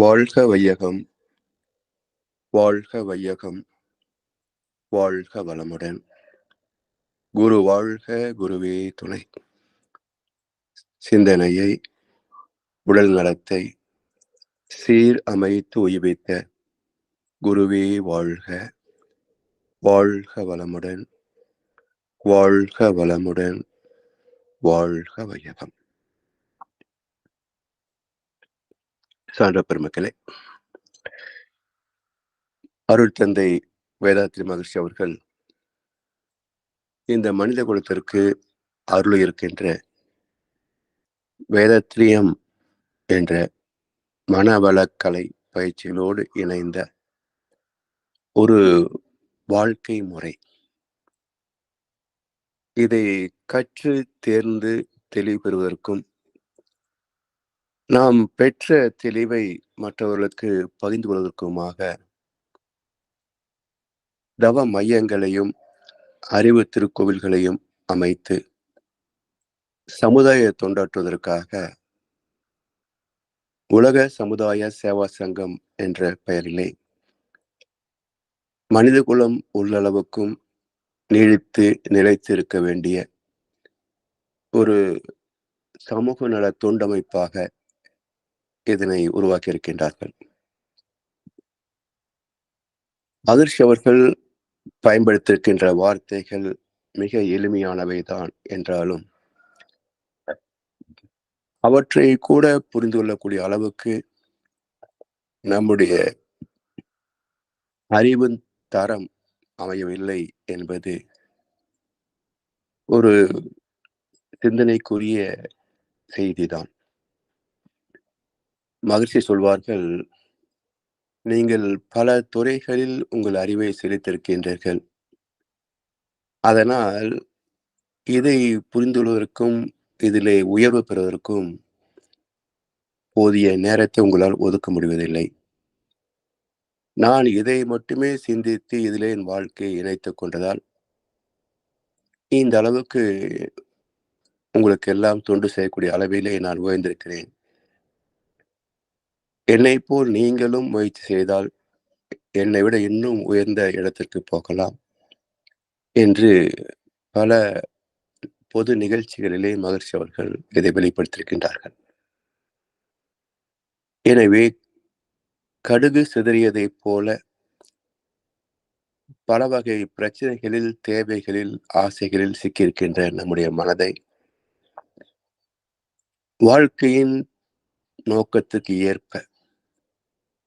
வாழ்க வையகம், வாழ்க வையகம், வாழ்க வளமுடன். குரு வாழ்க, குருவே துணை. சிந்தனையை, உடல் நலத்தை சீர் அமைத்து உய்வித்த குருவே வாழ்க, வாழ்க வளமுடன், வாழ்க வளமுடன், வாழ்க வையகம். சான்ற பெருமக்களே, அருள் தந்தை வேதாத்ரி மகர்ஷி அவர்கள் இந்த மனித குலத்திற்கு அருள் இருக்கின்ற வேதாத்ரியம் என்ற மனவளக்கலை பயிற்சிகளோடு இணைந்த ஒரு வாழ்க்கை முறை. இதை கற்று தேர்ந்து தெளிவு பெறுவதற்கும் நாம் பெற்ற தெளிவை மற்றவர்களுக்கு பகிர்ந்து கொள்வதற்குமாக தவ மையங்களையும் அறிவு திருக்கோவில்களையும் அமைத்து சமுதாய தொண்டாற்றுவதற்காக உலக சமுதாய சேவா சங்கம் என்ற பெயரிலே மனிதகுலம் உள்ளளவுக்கும் நீடித்து நிலைத்து இருக்க வேண்டிய ஒரு சமூக நல தொண்டமைப்பாக இதனை உருவாக்கி இருக்கின்றார்கள். மகர்ஷி அவர்கள் பயன்படுத்தியிருக்கின்ற வார்த்தைகள் மிக எளிமையானவைதான் என்றாலும் அவற்றை கூட புரிந்து கொள்ளக்கூடிய அளவுக்கு நம்முடைய அறிவின் தரம் அமையவில்லை என்பது ஒரு சிந்தனைக்குரிய செய்திதான். மகிழ்ச்சி சொல்வார்கள், நீங்கள் பல துறைகளில் உங்கள் அறிவை செலுத்தியிருக்கின்றீர்கள். அதனால் இதை புரிந்து கொள்வதற்கும் இதிலே உயர்வு பெறுவதற்கும் போதிய நேரத்தை உங்களால் ஒதுக்க முடிவதில்லை. நான் இதை மட்டுமே சிந்தித்து இதிலே என் வாழ்க்கையை இணைத்துக் கொண்டதால் இந்த அளவுக்கு உங்களுக்கு எல்லாம் தொண்டு செய்யக்கூடிய அளவிலே நான் உயர்ந்திருக்கிறேன். என்னை போல் நீங்களும் முயற்சி செய்தால் என்னை விட இன்னும் உயர்ந்த இடத்திற்கு போகலாம் என்று பல பொது நிகழ்ச்சிகளிலே மகர்ஷி அவர்கள் இதை வெளிப்படுத்தியிருக்கின்றார்கள். எனவே கடுகு சிதறியதைப் போல பல வகை பிரச்சனைகளில், தேவைகளில், ஆசைகளில் சிக்கியிருக்கின்ற நம்முடைய மனதை வாழ்க்கையின் நோக்கத்துக்கு ஏற்ப,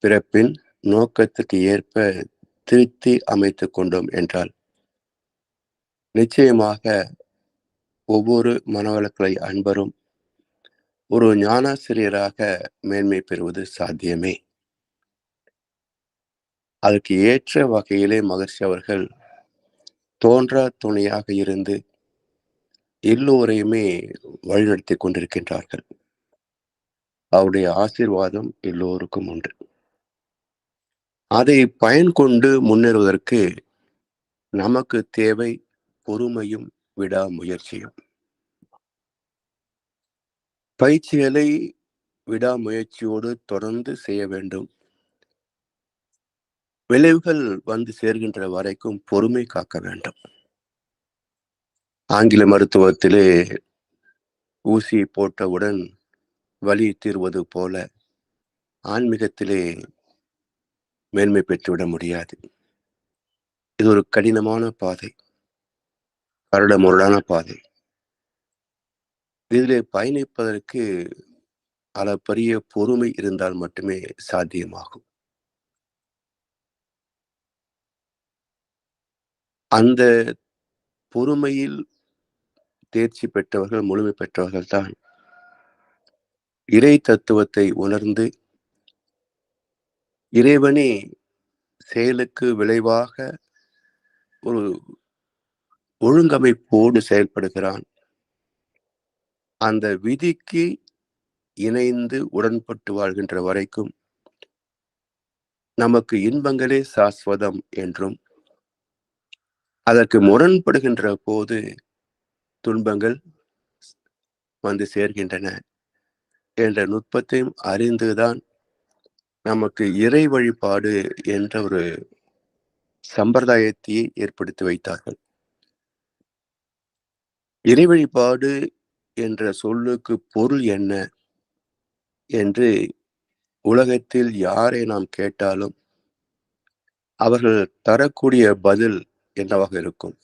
பிறப்பின் நோக்கத்துக்கு ஏற்ப திருத்தி அமைத்துக் கொண்டோம் என்றால் நிச்சயமாக ஒவ்வொரு மனவளக்கலை அன்பரும் ஒரு ஞானாசிரியராக மேன்மை பெறுவது சாத்தியமே. அதற்கு ஏற்ற வகையிலே மகர்ஷி அவர்கள் தோன்றா துணையாக இருந்து எல்லோரையுமே வழிநடத்தி கொண்டிருக்கின்றார்கள். அவருடைய ஆசீர்வாதம் எல்லோருக்கும் உண்டு. அதை பயன் கொண்டு முன்னேறுவதற்கு நமக்கு தேவை பொறுமையும் விடாமுயற்சியும். பயிற்சிகளை விடாமுயற்சியோடு தொடர்ந்து செய்ய வேண்டும். விளைவுகள் வந்து சேர்கின்ற வரைக்கும் பொறுமை காக்க வேண்டும். ஆங்கில மருத்துவத்திலே ஊசி போட்டவுடன் வலி தீர்வது போல ஆன்மீகத்திலே மேன்மை பெற்றுவிட முடியாது. இது ஒரு கடினமான பாதை, கரடுமுரடான பாதை. இதிலே பயணிப்பதற்கு அளப்பரிய பொறுமை இருந்தால் மட்டுமே சாத்தியமாகும். அந்த பொறுமையில் தேர்ச்சி பெற்றவர்கள், முழுமை பெற்றவர்கள் தான் இறை தத்துவத்தை உணர்ந்து இறைவனே செயலுக்கு விளைவாக ஒரு ஒழுங்கமைப்போடு செயல்படுகிறான். அந்த விதிக்கு இணைந்து உடன்பட்டு வாழ்கின்ற வரைக்கும் நமக்கு இன்பங்களே சாஸ்வதம் என்றும், அதற்கு முரண்படுகின்ற போது துன்பங்கள் வந்து சேர்கின்றன என்ற நுட்பத்தையும் அறிந்துதான் நமக்கு இறை வழிபாடு என்ற ஒரு சம்பிரதாயத்தையே ஏற்படுத்தி வைத்தார்கள். இறை வழிபாடு என்ற சொல்லுக்கு பொருள் என்ன என்று உலகத்தில் யாரை நாம் கேட்டாலும் அவர்கள் தரக்கூடிய பதில் என்னவாக இருக்கும்?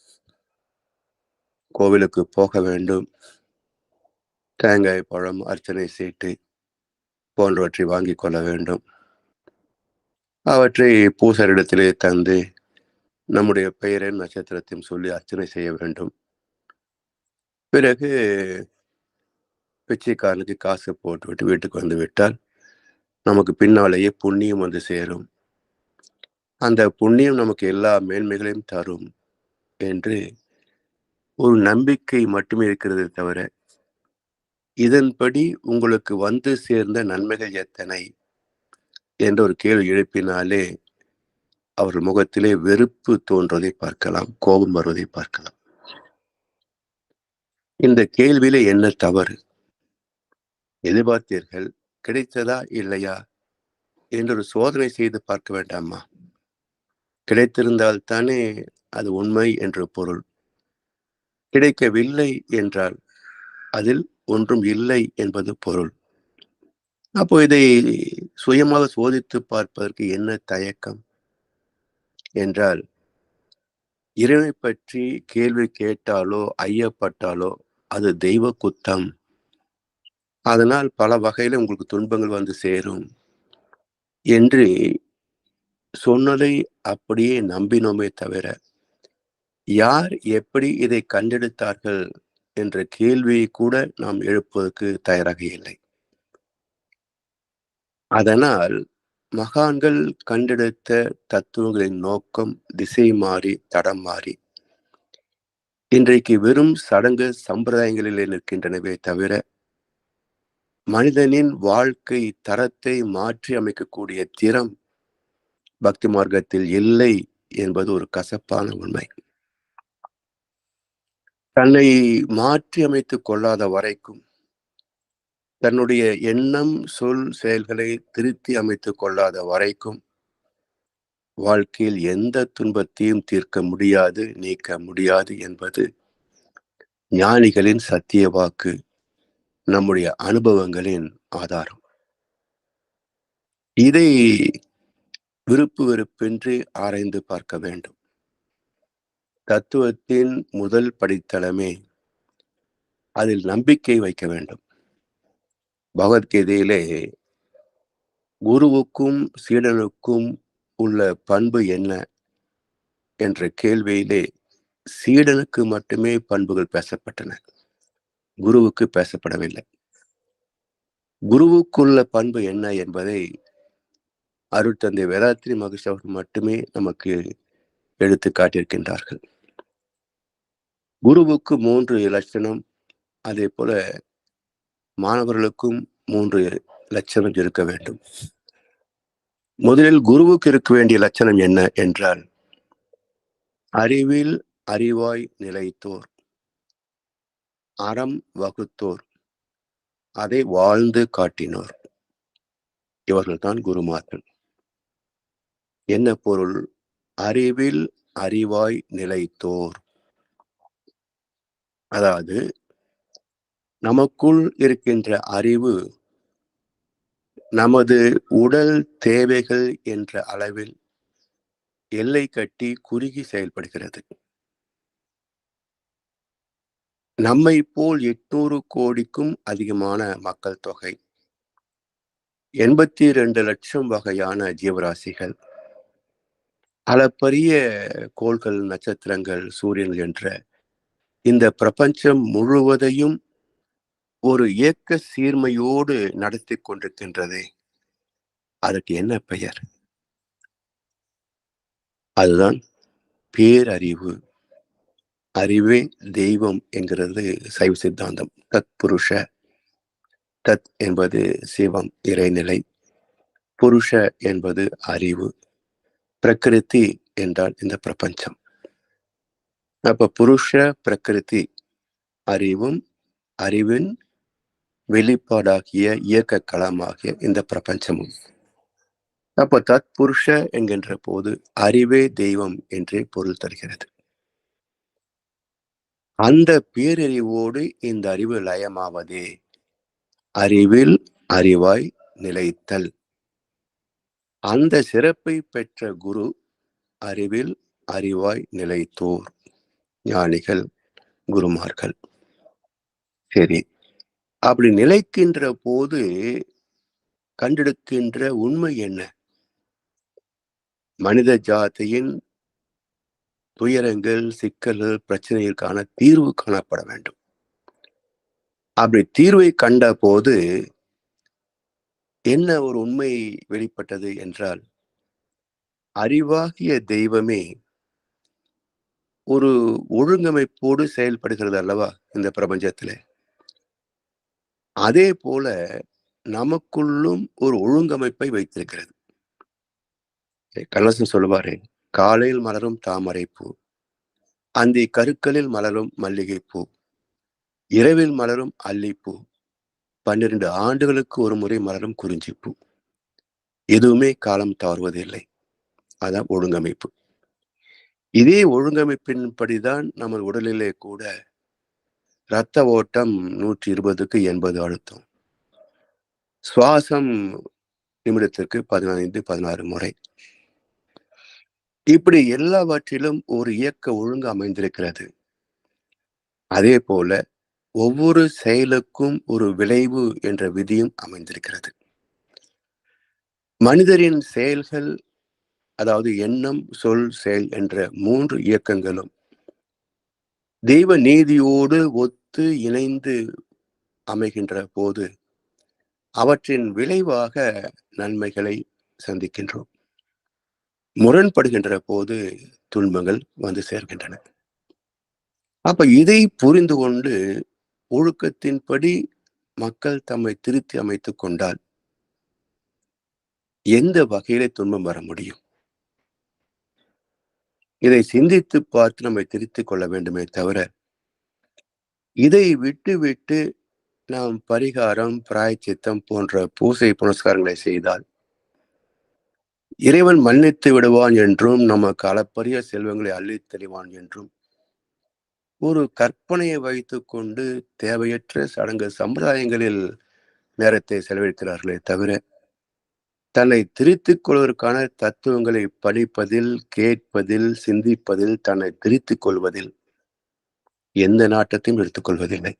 கோவிலுக்கு போக வேண்டும், தேங்காய், பழம், அர்ச்சனை சீட்டு போன்றவற்றை வாங்கிக் கொள்ள வேண்டும். அவற்றை பூசரிடத்திலே தந்து நம்முடைய பெயரையும் நட்சத்திரத்தையும் சொல்லி அர்ச்சனை செய்ய வேண்டும். பிறகு பிச்சைக்காரனுக்கு காசு போட்டுவிட்டு வீட்டுக்கு வந்து விட்டால் நமக்கு பின்னாலேயே புண்ணியம் வந்து சேரும். அந்த புண்ணியம் நமக்கு எல்லா மேன்மைகளையும் தரும் என்று ஒரு நம்பிக்கை மட்டுமே இருக்கிறதே தவிர, இதன்படி உங்களுக்கு வந்து சேர்ந்த நன்மைகள் எத்தனை என்ற ஒரு கேள்வி எழுப்பினாலே அவர்கள் முகத்திலே வெறுப்பு தோன்றுவதை பார்க்கலாம், கோபம் வருவதை பார்க்கலாம். இந்த கேள்வியிலே என்ன தவறு? எதிர்பார்த்தீர்கள், கிடைத்ததா இல்லையா என்று ஒரு சோதனை செய்து பார்க்க வேண்டாமா? கிடைத்திருந்தால் தானே அது உண்மை என்று பொருள். கிடைக்கவில்லை என்றால் அதில் ஒன்றும் இல்லை என்பது பொருள். அப்போ இதை சுயமாக சோதித்து பார்ப்பதற்கு என்ன தயக்கம் என்றால், இறைவனை பற்றி கேள்வி கேட்டாலோ ஐயப்பட்டாலோ அது தெய்வ குத்தம். அதனால் பல வகையில உங்களுக்கு துன்பங்கள் வந்து சேரும் என்று சொன்னதை அப்படியே நம்பினோமே தவிர, யார் எப்படி இதை கண்டெடுத்தார்கள் என்ற கேள்வியை கூட நாம் எழுப்புவதற்கு தயாராக இல்லை. அதனால் மகான்கள் கண்டெடுத்த தத்துவங்களின் நோக்கம் திசை மாறி தடம் மாறி இன்றைக்கு வெறும் சடங்கு சம்பிரதாயங்களிலே நிற்கின்றனவே தவிர, மனிதனின் வாழ்க்கை தரத்தை மாற்றி அமைக்கக்கூடிய திறம் பக்தி மார்க்கத்தில் இல்லை என்பது ஒரு கசப்பான உண்மை. தன்னை மாற்றி அமைத்துக் கொள்ளாத வரைக்கும், தன்னுடைய எண்ணம் சொல் செயல்களை திருத்தி அமைத்துக் கொள்ளாத வரைக்கும் வாழ்க்கையில் எந்த துன்பத்தையும் தீர்க்க முடியாது, நீக்க முடியாது என்பது ஞானிகளின் சத்திய வாக்கு, நம்முடைய அனுபவங்களின் ஆதாரம். இதை விருப்பு வெறுப்பின்றி ஆராய்ந்து பார்க்க வேண்டும். தத்துவத்தின் முதல் படித்தளமே அதில் நம்பிக்கை வைக்க வேண்டும். பகவத்கீதையிலே குருவுக்கும் சீடனுக்கும் உள்ள பண்பு என்ன என்ற கேள்வியிலே சீடனுக்கு மட்டுமே பண்புகள் பேசப்பட்டன, குருவுக்கு பேசப்படவில்லை. குருவுக்குள்ள பண்பு என்ன என்பதை அருட்தந்தை வேதாத்ரி மகரிஷி அவர்கள் மட்டுமே நமக்கு எடுத்து காட்டியிருக்கின்றார்கள். குருவுக்கு 3 லட்சணம், அதே போல மாணவர்களுக்கும் 3 லட்சணம் இருக்க வேண்டும். முதலில் குருவுக்கு இருக்க வேண்டிய லட்சணம் என்ன என்றால், அறிவில் அறிவாய் நிலைத்தோர், அறம் வகுத்தோர், அதை வாழ்ந்து காட்டினோர். இவர்கள்தான் குருமார்கள். என்ன பொருள்? அறிவில் அறிவாய் நிலைத்தோர், அதாவது நமக்குள் இருக்கின்ற அறிவு நமது உடல் தேவைகள் என்ற அளவில் எல்லை கட்டி குறுகி செயல்படுகிறது. நம்மை போல் 800 கோடிக்கும் அதிகமான மக்கள் தொகை, 82 லட்சம் வகையான ஜீவராசிகள், அளப்பரிய கோள்கள், நட்சத்திரங்கள், சூரியன் என்ற இந்த பிரபஞ்சம் முழுவதையும் ஒரு இயக்க சீர்மையோடு நடத்தி கொண்டிருக்கின்றது. அதற்கு என்ன பெயர்? அதுதான் பேரறிவு. அறிவே தெய்வம் என்கிறது சைவ சித்தாந்தம். தத் புருஷ, தத் என்பது சிவம், இறைநிலை, புருஷ என்பது அறிவு, பிரகிருதி என்றால் இந்த பிரபஞ்சம். அப்ப புருஷ பிரகிருதி, அறிவும் அறிவின் வெளிப்பாடாகிய இயக்க களமாகிய இந்த பிரபஞ்சமும் அப்ப தத்புருஷ என்கின்ற போது அறிவே தெய்வம் என்றே பொருள் தருகிறது. அந்த பேரறிவோடு இந்த அறிவு லயமாவதே அறிவில் அறிவாய் நிலைத்தல். அந்த சிறப்பை பெற்ற குரு அறிவில் அறிவாய் நிலைத்தோர் ஞானிகள், குருமார்கள். சரி. அப்படி நிலைக்கின்ற போது கண்டெடுக்கின்ற உண்மை என்ன? மனித ஜாதியின் துயரங்கள், சிக்கல்கள், பிரச்சனைகளுக்கான தீர்வு காணப்பட வேண்டும். அப்படி தீர்வை கண்ட போது என்ன ஒரு உண்மை வெளிப்பட்டது என்றால், அறிவாகிய தெய்வமே ஒரு ஒழுங்கமைப்போடு செயல்படுகிறது அல்லவா இந்த பிரபஞ்சத்திலே. அதே போல நமக்குள்ளும் ஒரு ஒழுங்கமைப்பை வைத்திருக்கிறது. கண்ணதாசன் சொல்லுவாரே, காலையில் மலரும் தாமரை பூ, அந்தி கருக்களில் மலரும் மல்லிகை பூ, இரவில் மலரும் அல்லிப்பூ, 12 ஆண்டுகளுக்கு ஒரு முறை மலரும் குறிஞ்சிப்பூ. எதுவுமே காலம் தவறுவதில்லை. அதான் ஒழுங்கமைப்பு. இதே ஒழுங்கமைப்பின்படிதான் நம்ம உடலிலே கூட இரத்த ஓட்டம் 120க்கு 80 அழுத்தம். சுவாசம் நிமிடத்திற்கு 15, 16 முறை. இப்படி எல்லாவற்றிலும் ஒரு இயக்க ஒழுங்கு அமைந்திருக்கிறது. அதே போல ஒவ்வொரு செயலுக்கும் ஒரு விளைவு என்ற விதியும் அமைந்திருக்கிறது. மனிதரின் செயல்கள், அதாவது எண்ணம், சொல், செயல் என்ற 3 இயக்கங்களும் தெய்வ நீதியோடு ஒத்து இணைந்து அமைகின்ற போது அவற்றின் விளைவாக நன்மைகளை சந்திக்கின்றோம். முரண்படுகின்ற போது துன்பங்கள் வந்து சேர்கின்றன. அப்ப இதை புரிந்து கொண்டு ஒழுக்கத்தின்படி மக்கள் தம்மை திருத்தி அமைத்துக் கொண்டால் எந்த வகையிலே துன்பம் வர முடியும்? இதை சிந்தித்து பார்த்து நம்மை திருத்திக் கொள்ள வேண்டுமே தவிர, இதை விட்டு நாம் பரிகாரம், பிராயச்சித்தம் போன்ற பூசை புனஸ்காரங்களை செய்தால் இறைவன் மன்னித்து விடுவான் என்றும் நமக்கு அளப்பரிய செல்வங்களை அள்ளித் தெளிவான் என்றும் ஒரு கற்பனையை வைத்துக் கொண்டு தேவையற்ற சடங்கு சம்பிரதாயங்களில் நேரத்தை செலவழிக்கிறார்களே தவிர, தன்னை திருத்திக் கொள்வதற்கான தத்துவங்களை படிப்பதில், கேட்பதில், சிந்திப்பதில், தன்னை திருத்திக் கொள்வதில் எந்த நாட்டத்தையும் எடுத்துக் கொள்வதில்லை.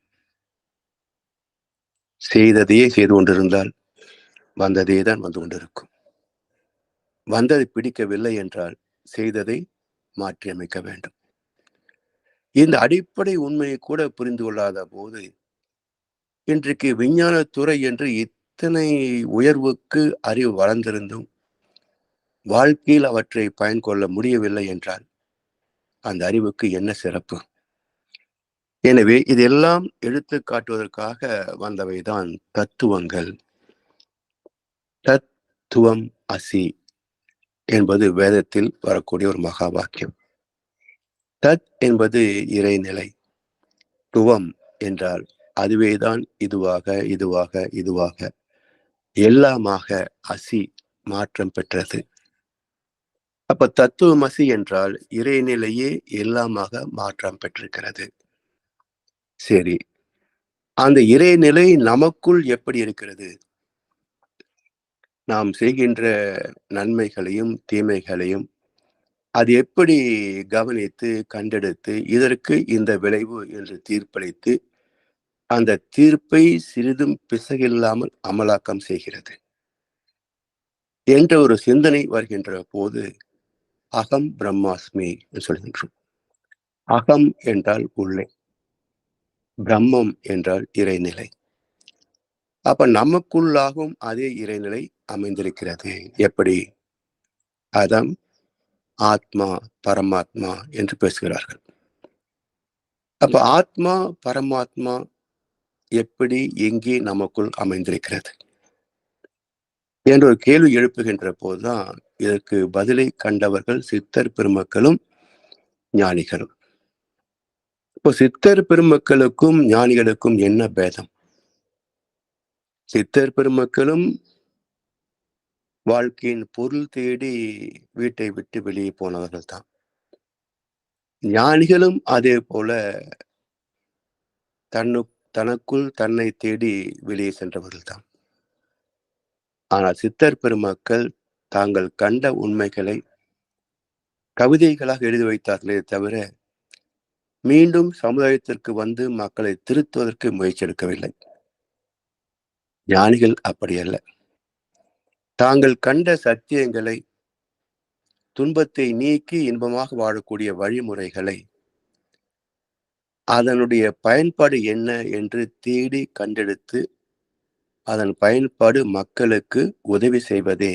செய்ததையே செய்து கொண்டிருந்தால் வந்ததே தான் வந்து கொண்டிருக்கும். வந்ததை பிடிக்கவில்லை என்றால் செய்ததை மாற்றியமைக்க வேண்டும். இந்த அடிப்படை உண்மையை கூட புரிந்து கொள்ளாத போது இன்றைக்கு விஞ்ஞானத்துறை என்று இத்தனை உயர்வுக்கு அறிவு வளர்ந்திருந்தும் வாழ்க்கையில் அவற்றை பயன் கொள்ள முடியவில்லை என்றால் அந்த அறிவுக்கு என்ன சிறப்பு? எனவே இதெல்லாம் எடுத்து காட்டுவதற்காக வந்தவைதான் தத்துவங்கள். தத்துவம் அசி என்பது வேதத்தில் வரக்கூடிய ஒரு மகா வாக்கியம். தத் என்பது இறைநிலை. துவம் என்றால் அதுவேதான் இதுவாக இதுவாக இதுவாக எல்லாமாக அசி மாற்றம் பெற்றது. அப்ப தத்துவமசி என்றால் இறைநிலையே எல்லாமாக மாற்றம் பெற்றிருக்கிறது. சரி, அந்த இறைநிலை நமக்குள் எப்படி இருக்கிறது? நாம் செய்கின்ற நன்மைகளையும் தீமைகளையும் அது எப்படி கவனித்து கண்டெடுத்து இதற்கு இந்த விளைவு என்று தீர்ப்பளித்து அந்த தீர்ப்பை சிறிதும் பிசகில்லாமல் அமலாக்கம் செய்கிறது என்ற ஒரு சிந்தனை வருகின்ற போது அகம் பிரம்மாஸ்மி என்று சொல்கின்றோம். அகம் என்றால் உள்ளே, பிரம்மம் என்றால் இறைநிலை. அப்ப நமக்குள்ளாகவும் அதே இறைநிலை அமைந்திருக்கிறது. எப்படி? அதான் ஆத்மா, பரமாத்மா என்று பேசுகிறார்கள். அப்ப ஆத்மா, பரமாத்மா எப்படி, எங்கே நமக்குள் அமைந்திருக்கிறது என்ற ஒரு கேள்வி எழுப்புகின்ற போதுதான் இதற்கு பதிலை கண்டவர்கள் சித்தர் பெருமக்களும் ஞானிகளும். இப்போ சித்தர் பெருமக்களுக்கும் ஞானிகளுக்கும் என்ன பேதம்? சித்தர் பெருமக்களும் வாழ்க்கையின் பொருள் தேடி வீட்டை விட்டு வெளியே போனவர்கள் தான். ஞானிகளும் அதே போல தனக்குள் தன்னை தேடி வெளியே சென்றவர்கள் தான். ஆனால் சித்தர் பெருமக்கள் தாங்கள் கண்ட உண்மைகளை கவிதைகளாக எழுதி வைத்தார்களே தவிர, மீண்டும் சமுதாயத்திற்கு வந்து மக்களை திருத்துவதற்கு முயற்சி எடுக்கவில்லை. ஞானிகள் அப்படி அல்ல. தாங்கள் கண்ட சத்தியங்களை, துன்பத்தை நீக்கி இன்பமாக வாழக்கூடிய வழிமுறைகளை, அதனுடைய பயன்பாடு என்ன என்று தேடி கண்டெடுத்து அதன் பயன்பாடு மக்களுக்கு உதவி செய்வதே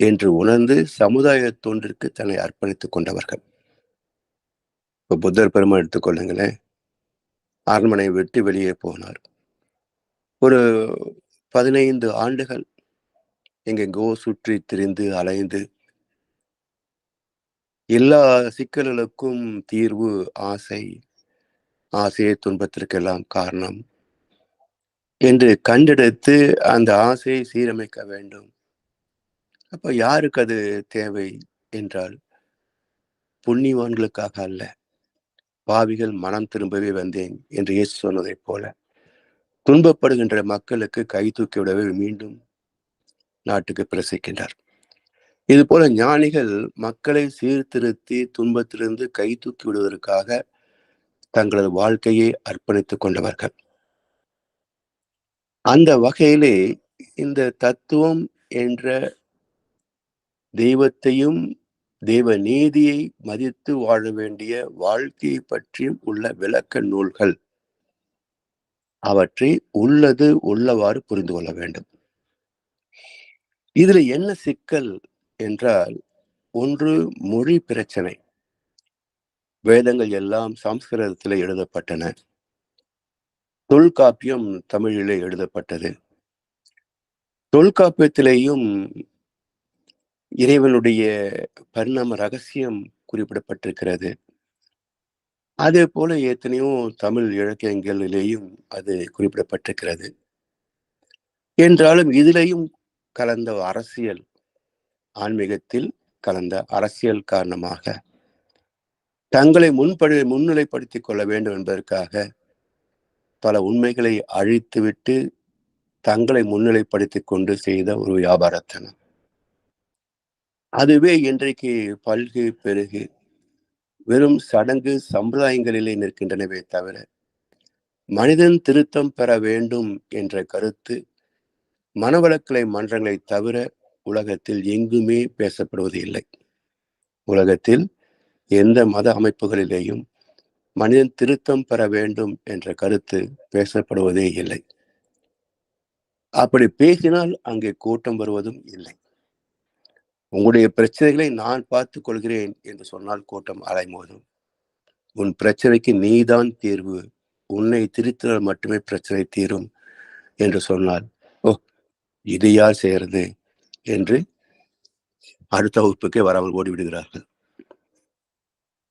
என்று உணர்ந்து சமுதாய தொண்டிற்கு தன்னை அர்ப்பணித்துக் கொண்டவர்கள். இப்ப புத்தர் பெருமாள் எடுத்துக்கொள்ளுங்களேன். அரண்மனை விட்டு வெளியே போனார். ஒரு 15 ஆண்டுகள் எங்கெங்கோ சுற்றி திரிந்து அலைந்து எல்லா சிக்கல்களுக்கும் தீர்வு ஆசை, ஆசையே துன்பத்திற்கெல்லாம் காரணம் என்று கண்டெடுத்து அந்த ஆசையை சீரமைக்க வேண்டும். அப்ப யாருக்கு அது தேவை என்றால், புண்ணியவான்களுக்காக அல்ல, பாவிகள் மனம் திரும்பவே வந்தேன் என்று இயேசு சொன்னதைப் போல துன்பப்படுகின்ற மக்களுக்கு கை தூக்கி விடவே மீண்டும் நாட்டுக்கு பிரசிக்கின்றார். இது போல ஞானிகள் மக்களை சீர்திருத்தி துன்பத்திலிருந்து கை தூக்கி விடுவதற்காக தங்களது வாழ்க்கையை அர்ப்பணித்துக் கொண்டவர்கள். அந்த வகையிலே இந்த தத்துவம் என்ற தெய்வத்தையும் தெய்வ நீதியை மதித்து வாழ வேண்டிய வாழ்க்கையை பற்றியும் உள்ள விளக்க நூல்கள், அவற்றை உள்ளது உள்ளவாறு புரிந்து கொள்ள வேண்டும். இதுல என்ன சிக்கல் என்றால், ஒன்று மொழி பிரச்சனை. வேதங்கள் எல்லாம் சமஸ்கிருதத்திலே எழுதப்பட்டன. தொல்காப்பியம் தமிழிலே எழுதப்பட்டது. தொல்காப்பியத்திலேயும் இறைவனுடைய பரிணாம ரகசியம் குறிப்பிடப்பட்டிருக்கிறது. அதே போல எத்தனையோ தமிழ் இலக்கியங்களிலேயும் அது குறிப்பிடப்பட்டிருக்கிறது. என்றாலும் இதிலேயும் கலந்த அரசியல், ஆன்மீகத்தில் கலந்த அரசியல் காரணமாக தங்களை முன்னிலைப்படுத்திக் கொள்ள வேண்டும் என்பதற்காக பல உண்மைகளை அழித்துவிட்டு தங்களை முன்னிலைப்படுத்திக் கொண்டு செய்த ஒரு வியாபாரத்தனம். அதுவே இன்றைக்கு பல்கி பெருகி வெறும் சடங்கு சம்பிரதாயங்களிலே நிற்கின்றனவே தவிர, மனிதன் திருத்தம் பெற வேண்டும் என்ற கருத்து மனவளக்கலை மன்றங்களை தவிர உலகத்தில் எங்குமே பேசப்படுவது இல்லை. உலகத்தில் எந்த மத அமைப்புகளிலேயும் மனிதன் திருத்தம் பெற வேண்டும் என்ற கருத்து பேசப்படுவதே இல்லை. அப்படி பேசினால் அங்கே கூட்டம் வருவதும் இல்லை. உங்களுடைய பிரச்சனைகளை நான் பார்த்துக் கொள்கிறேன் என்று சொன்னால் கூட்டம் அலைமோதும். உன் பிரச்சனைக்கு நீதான் தீர்வு, உன்னை திருத்தினால் மட்டுமே பிரச்சனை தீரும் என்று சொன்னால், ஓ, இது யார் செய்யறது என்று அடுத்த வகுப்புக்கே வராமல் ஓடிவிடுகிறார்கள்.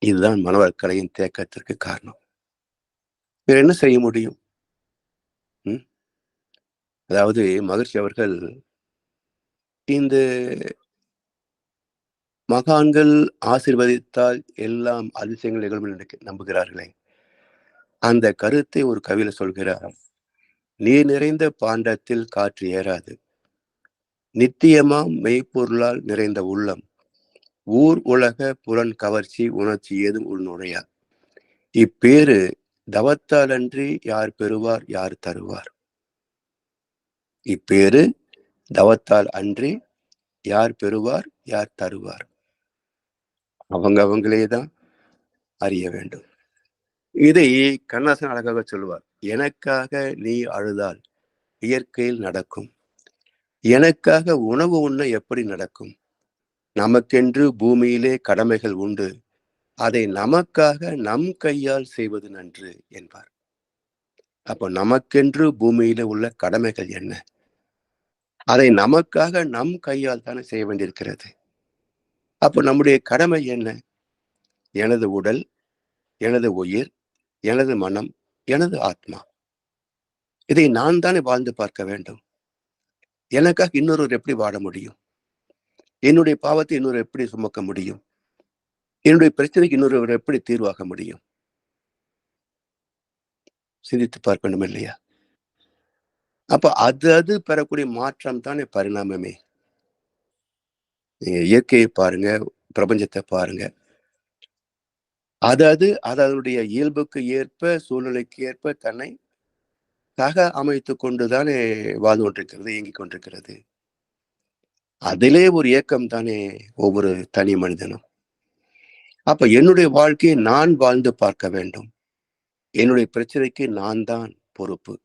இதுதான் மனவளக்கலையின் தேக்கத்திற்கு காரணம். வேற என்ன செய்ய முடியும்? அதாவது மகர்ஷி அவர்கள் இந்த மகான்கள் ஆசீர்வதித்தால் எல்லாம் அதிசயங்கள் நிகழும் என்று நம்புகிறார்களே, அந்த கருத்தை ஒரு கவியில சொல்கிறார். நீர் நிறைந்த பாண்டத்தில் காற்று ஏறாது, நித்தியமாம் மெய்ப்பொருளால் நிறைந்த உள்ளம், ஊர் உலக புலன் கவர்ச்சி உணர்ச்சி ஏதும் உள் நுழையா. இப்பேறு தவத்தால் அன்றி யார் பெறுவார் யார் தருவார். இப்பேறு தவத்தால் அன்றி யார் பெறுவார் யார் தருவார். அவங்களேதான் அறிய வேண்டும். இதை கண்ணதாசன் அழகாக சொல்லுவார். எனக்காக நீ அழுதால் இயற்கையில் நடக்கும், எனக்காக உணவு உண்ண எப்படி நடக்கும், நமக்கென்று பூமியிலே கடமைகள் உண்டு, அதை நமக்காக நம் கையால் செய்வது நன்று என்பார். அப்போ நமக்கென்று பூமியில உள்ள கடமைகள் என்ன? அதை நமக்காக நம் கையால் தானே செய்ய வேண்டியிருக்கிறது. அப்போ நம்முடைய கடமை என்ன? எனது உடல், எனது உயிர், எனது மனம், எனது ஆத்மா, இதை நான் தானே வாழ்ந்து பார்க்க வேண்டும். எனக்காக இன்னொருவர் எப்படி வாழ முடியும்? என்னுடைய பாவத்தை இன்னொரு எப்படி சுமக்க முடியும்? என்னுடைய பிரச்சனைக்கு இன்னொருவர் எப்படி தீர்வாக முடியும்? சிந்தித்து பார்க்க வேண்டும் இல்லையா? அப்ப அது பெறக்கூடிய மாற்றம் தானே பரிணாமமே. நீங்க இயற்கையை பாருங்க, பிரபஞ்சத்தை பாருங்க. அது அதனுடைய இயல்புக்கு ஏற்ப, சூழ்நிலைக்கு ஏற்ப தன்னை அமைத்துக் கொண்டுதானே வாழ்ந்து கொண்டிருக்கிறது, இயங்கிக் கொண்டிருக்கிறது. அதிலே ஒரு ஏக்கம் தானே ஒவ்வொரு தனி மனிதனும். அப்ப என்னுடைய வாழ்க்கையை நான் வாழ்ந்து பார்க்க வேண்டும். என்னுடைய பிரச்சனைக்கு நான் தான் பொறுப்பு.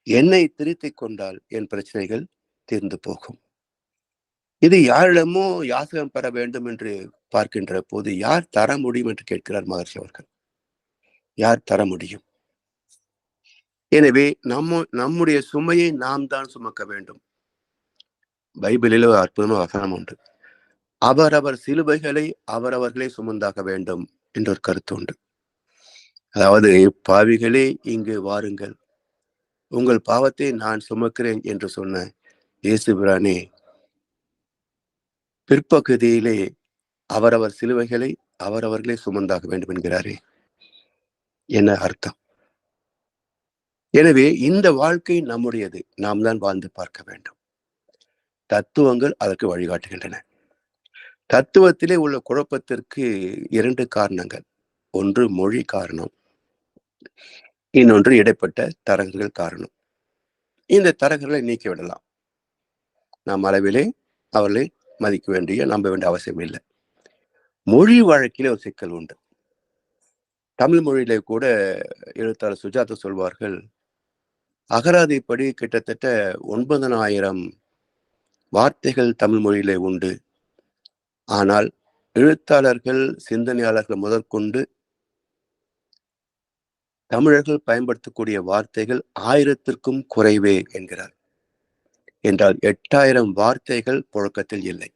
என்னை திருத்திக் கொண்டால் என் பிரச்சனைகள் தீர்ந்து போகும். இது யாரிடமோ யாசகம் பெற வேண்டும் என்று பார்க்கின்ற போது யார் தர முடியும் என்று கேட்கிறார் மகர்ஷி அவர்கள். யார் தர முடியும்? எனவே நம்முடைய சுமையை நாம் தான் சுமக்க வேண்டும். பைபிளில் ஒரு அற்புதமான வசனம் உண்டு. அவரவர் சிலுவைகளை அவரவர்களே சுமந்தாக வேண்டும் என்ற ஒரு கருத்து உண்டு. அதாவது பாவிகளே இங்கு வாருங்கள், உங்கள் பாவத்தை நான் சுமக்கிறேன் என்று சொன்ன இயேசு பிரானே பிற்பகுதியிலே அவரவர் சிலுவைகளை அவரவர்களே சுமந்தாக வேண்டும் என்கிறாரே, என்ன அர்த்தம்? எனவே இந்த வாழ்க்கை நம்முடையது, நாம் தான் வாழ்ந்து பார்க்க வேண்டும். தத்துவங்கள் அதற்கு வழிகாட்டுகின்றன. தத்துவத்திலே உள்ள குழப்பத்திற்கு 2 காரணங்கள். ஒன்று மொழி காரணம், இன்னொன்று இடைப்பட்ட தரகர்கள் காரணம். இந்த தரகர்களை நீக்கி விடலாம். நாம் அளவிலே அவர்களை மதிக்க வேண்டிய, நம்ப வேண்டிய அவசியம் இல்லை. மொழி வழக்கிலே ஒரு சிக்கல் உண்டு. தமிழ் மொழியிலே கூட எழுத்தாளர் சுஜாதா சொல்வார்கள், அகராதிப்படி கிட்டத்தட்ட 9,000 வார்த்தைகள் தமிழ் மொழியிலே உண்டு. ஆனால் எழுத்தாளர்கள், சிந்தனையாளர்கள் முதற்கொண்டு தமிழர்கள் பயன்படுத்தக்கூடிய வார்த்தைகள் 1000த்திற்கும் குறைவே என்கிறார். என்றால் 8,000 வார்த்தைகள் புழக்கத்தில் இல்லை.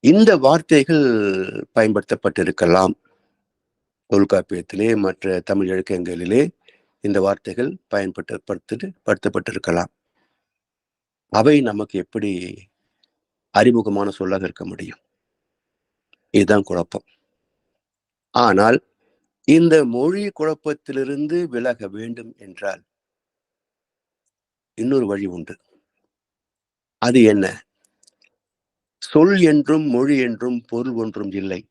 இந்த வார்த்தைகள் பயன்படுத்தப்பட்டிருக்கலாம். தொல்காப்பியத்திலே, மற்ற தமிழ் இலக்கியங்களிலே இந்த வார்த்தைகள் பயன்படுத்தப்பட்டிருக்கலாம். அவை நமக்கு எப்படி அறிமுகமான சொல்லாக இருக்க முடியும்? இதுதான் குழப்பம். ஆனால் இந்த மொழி குழப்பத்திலிருந்து விலக வேண்டும் என்றால் இன்னொரு வழி உண்டு. அது என்ன? சொல் என்றும் மொழி என்றும் பொருள் ஒன்றும் இல்லை,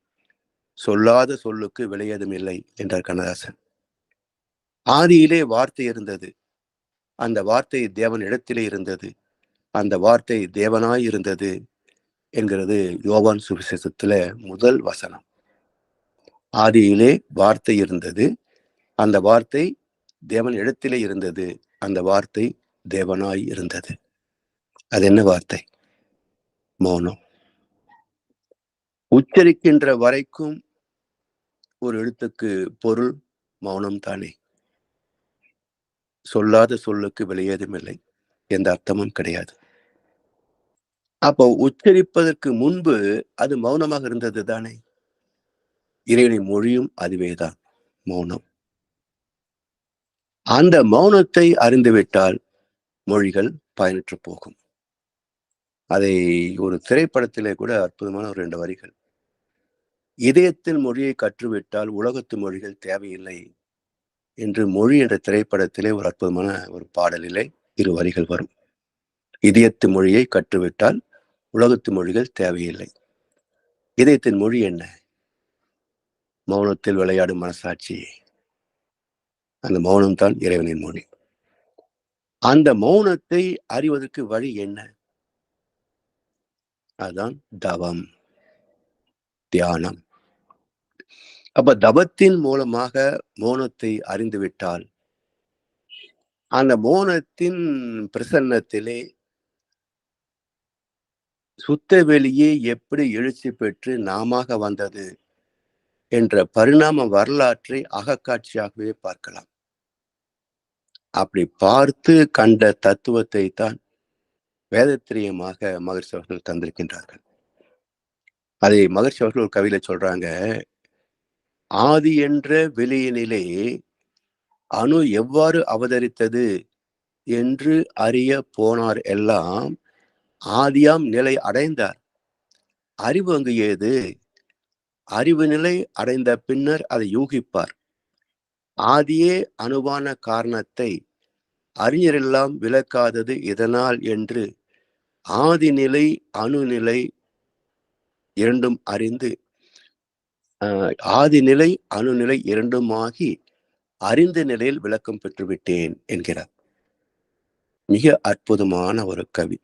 சொல்லாத சொல்லுக்கு விலையதும் இல்லை என்றார் கண்ணதாசன். ஆதியிலே வார்த்தை இருந்தது, அந்த வார்த்தை தேவன் இடத்திலே இருந்தது, அந்த வார்த்தை தேவனாய் இருந்தது என்கிறது யோவான் சுவிசேஷத்துல முதல் வசனம். ஆதியிலே வார்த்தை இருந்தது, அந்த வார்த்தை தேவன் இடத்திலே இருந்தது, அந்த வார்த்தை தேவனாய் இருந்தது. அது என்ன வார்த்தை? மௌனம். உச்சரிக்கின்ற வரைக்கும் ஒரு எழுத்துக்கு பொருள் மௌனம் தானே. சொல்லாத சொல்லுக்கு வெளியேதும் இல்லை, எந்த அர்த்தமும் கிடையாது. அப்போ உச்சரிப்பதற்கு முன்பு அது மௌனமாக இருந்தது தானே. இறைவனின் மொழியும் அதுவேதான், மௌனம். அந்த மௌனத்தை அறிந்துவிட்டால் மொழிகள் பயனற்று போகும். அதை ஒரு திரைப்படத்திலே கூட அற்புதமான ஒரு 2 வரிகள். இதயத்தின் மொழியை கற்றுவிட்டால் உலகத்து மொழிகள் தேவையில்லை என்று மொழி என்ற திரைப்படத்திலே ஒரு அற்புதமான ஒரு பாடலிலே 2 வரிகள் வரும். இதயத்து மொழியை கற்றுவிட்டால் உலகத்து மொழிகள் தேவையில்லை. இதயத்தின் மொழி என்ன? மௌனத்தில் விளையாடும் மனசாட்சி. அந்த மௌனம்தான் இறைவனின் மொழி. அந்த மௌனத்தை அறிவதற்கு வழி என்ன? அதுதான் தவம், தியானம். அப்ப தவத்தின் மூலமாக மௌனத்தை அறிந்துவிட்டால் அந்த மௌனத்தின் பிரசன்னத்திலே சுத்த வெளியே எப்படி எழுச்சி பெற்று நாமாக வந்தது என்ற பரிணாம வரலாற்றை அகக்காட்சியாகவே பார்க்கலாம். அப்படி பார்த்து கண்ட தத்துவத்தை தான் வேதத்திரியமாக மகர்ஷி அவர்கள் தந்திருக்கின்றார்கள். அதை மகர்ஷி அவர்கள் ஒரு கவியில சொல்றாங்க, ஆதி என்ற வெளியினிலே அணு எவ்வாறு அவதரித்தது என்று அறிய போனார் எல்லாம் ஆதியாம் நிலை அடைந்தார். அறிவு அங்கு ஏது? அறிவு நிலை அடைந்த பின்னர் அதை யூகிப்பார். ஆதியே அணுவான காரணத்தை அறிஞரெல்லாம் விளக்காதது இதனால் என்று ஆதிநிலை அணுநிலை இரண்டும் அறிந்து ஆதிநிலை அணுநிலை இரண்டுமாகி அறிந்த நிலையில் விளக்கம் பெற்றுவிட்டேன் என்கிறார். மிக அற்புதமான ஒரு கவி.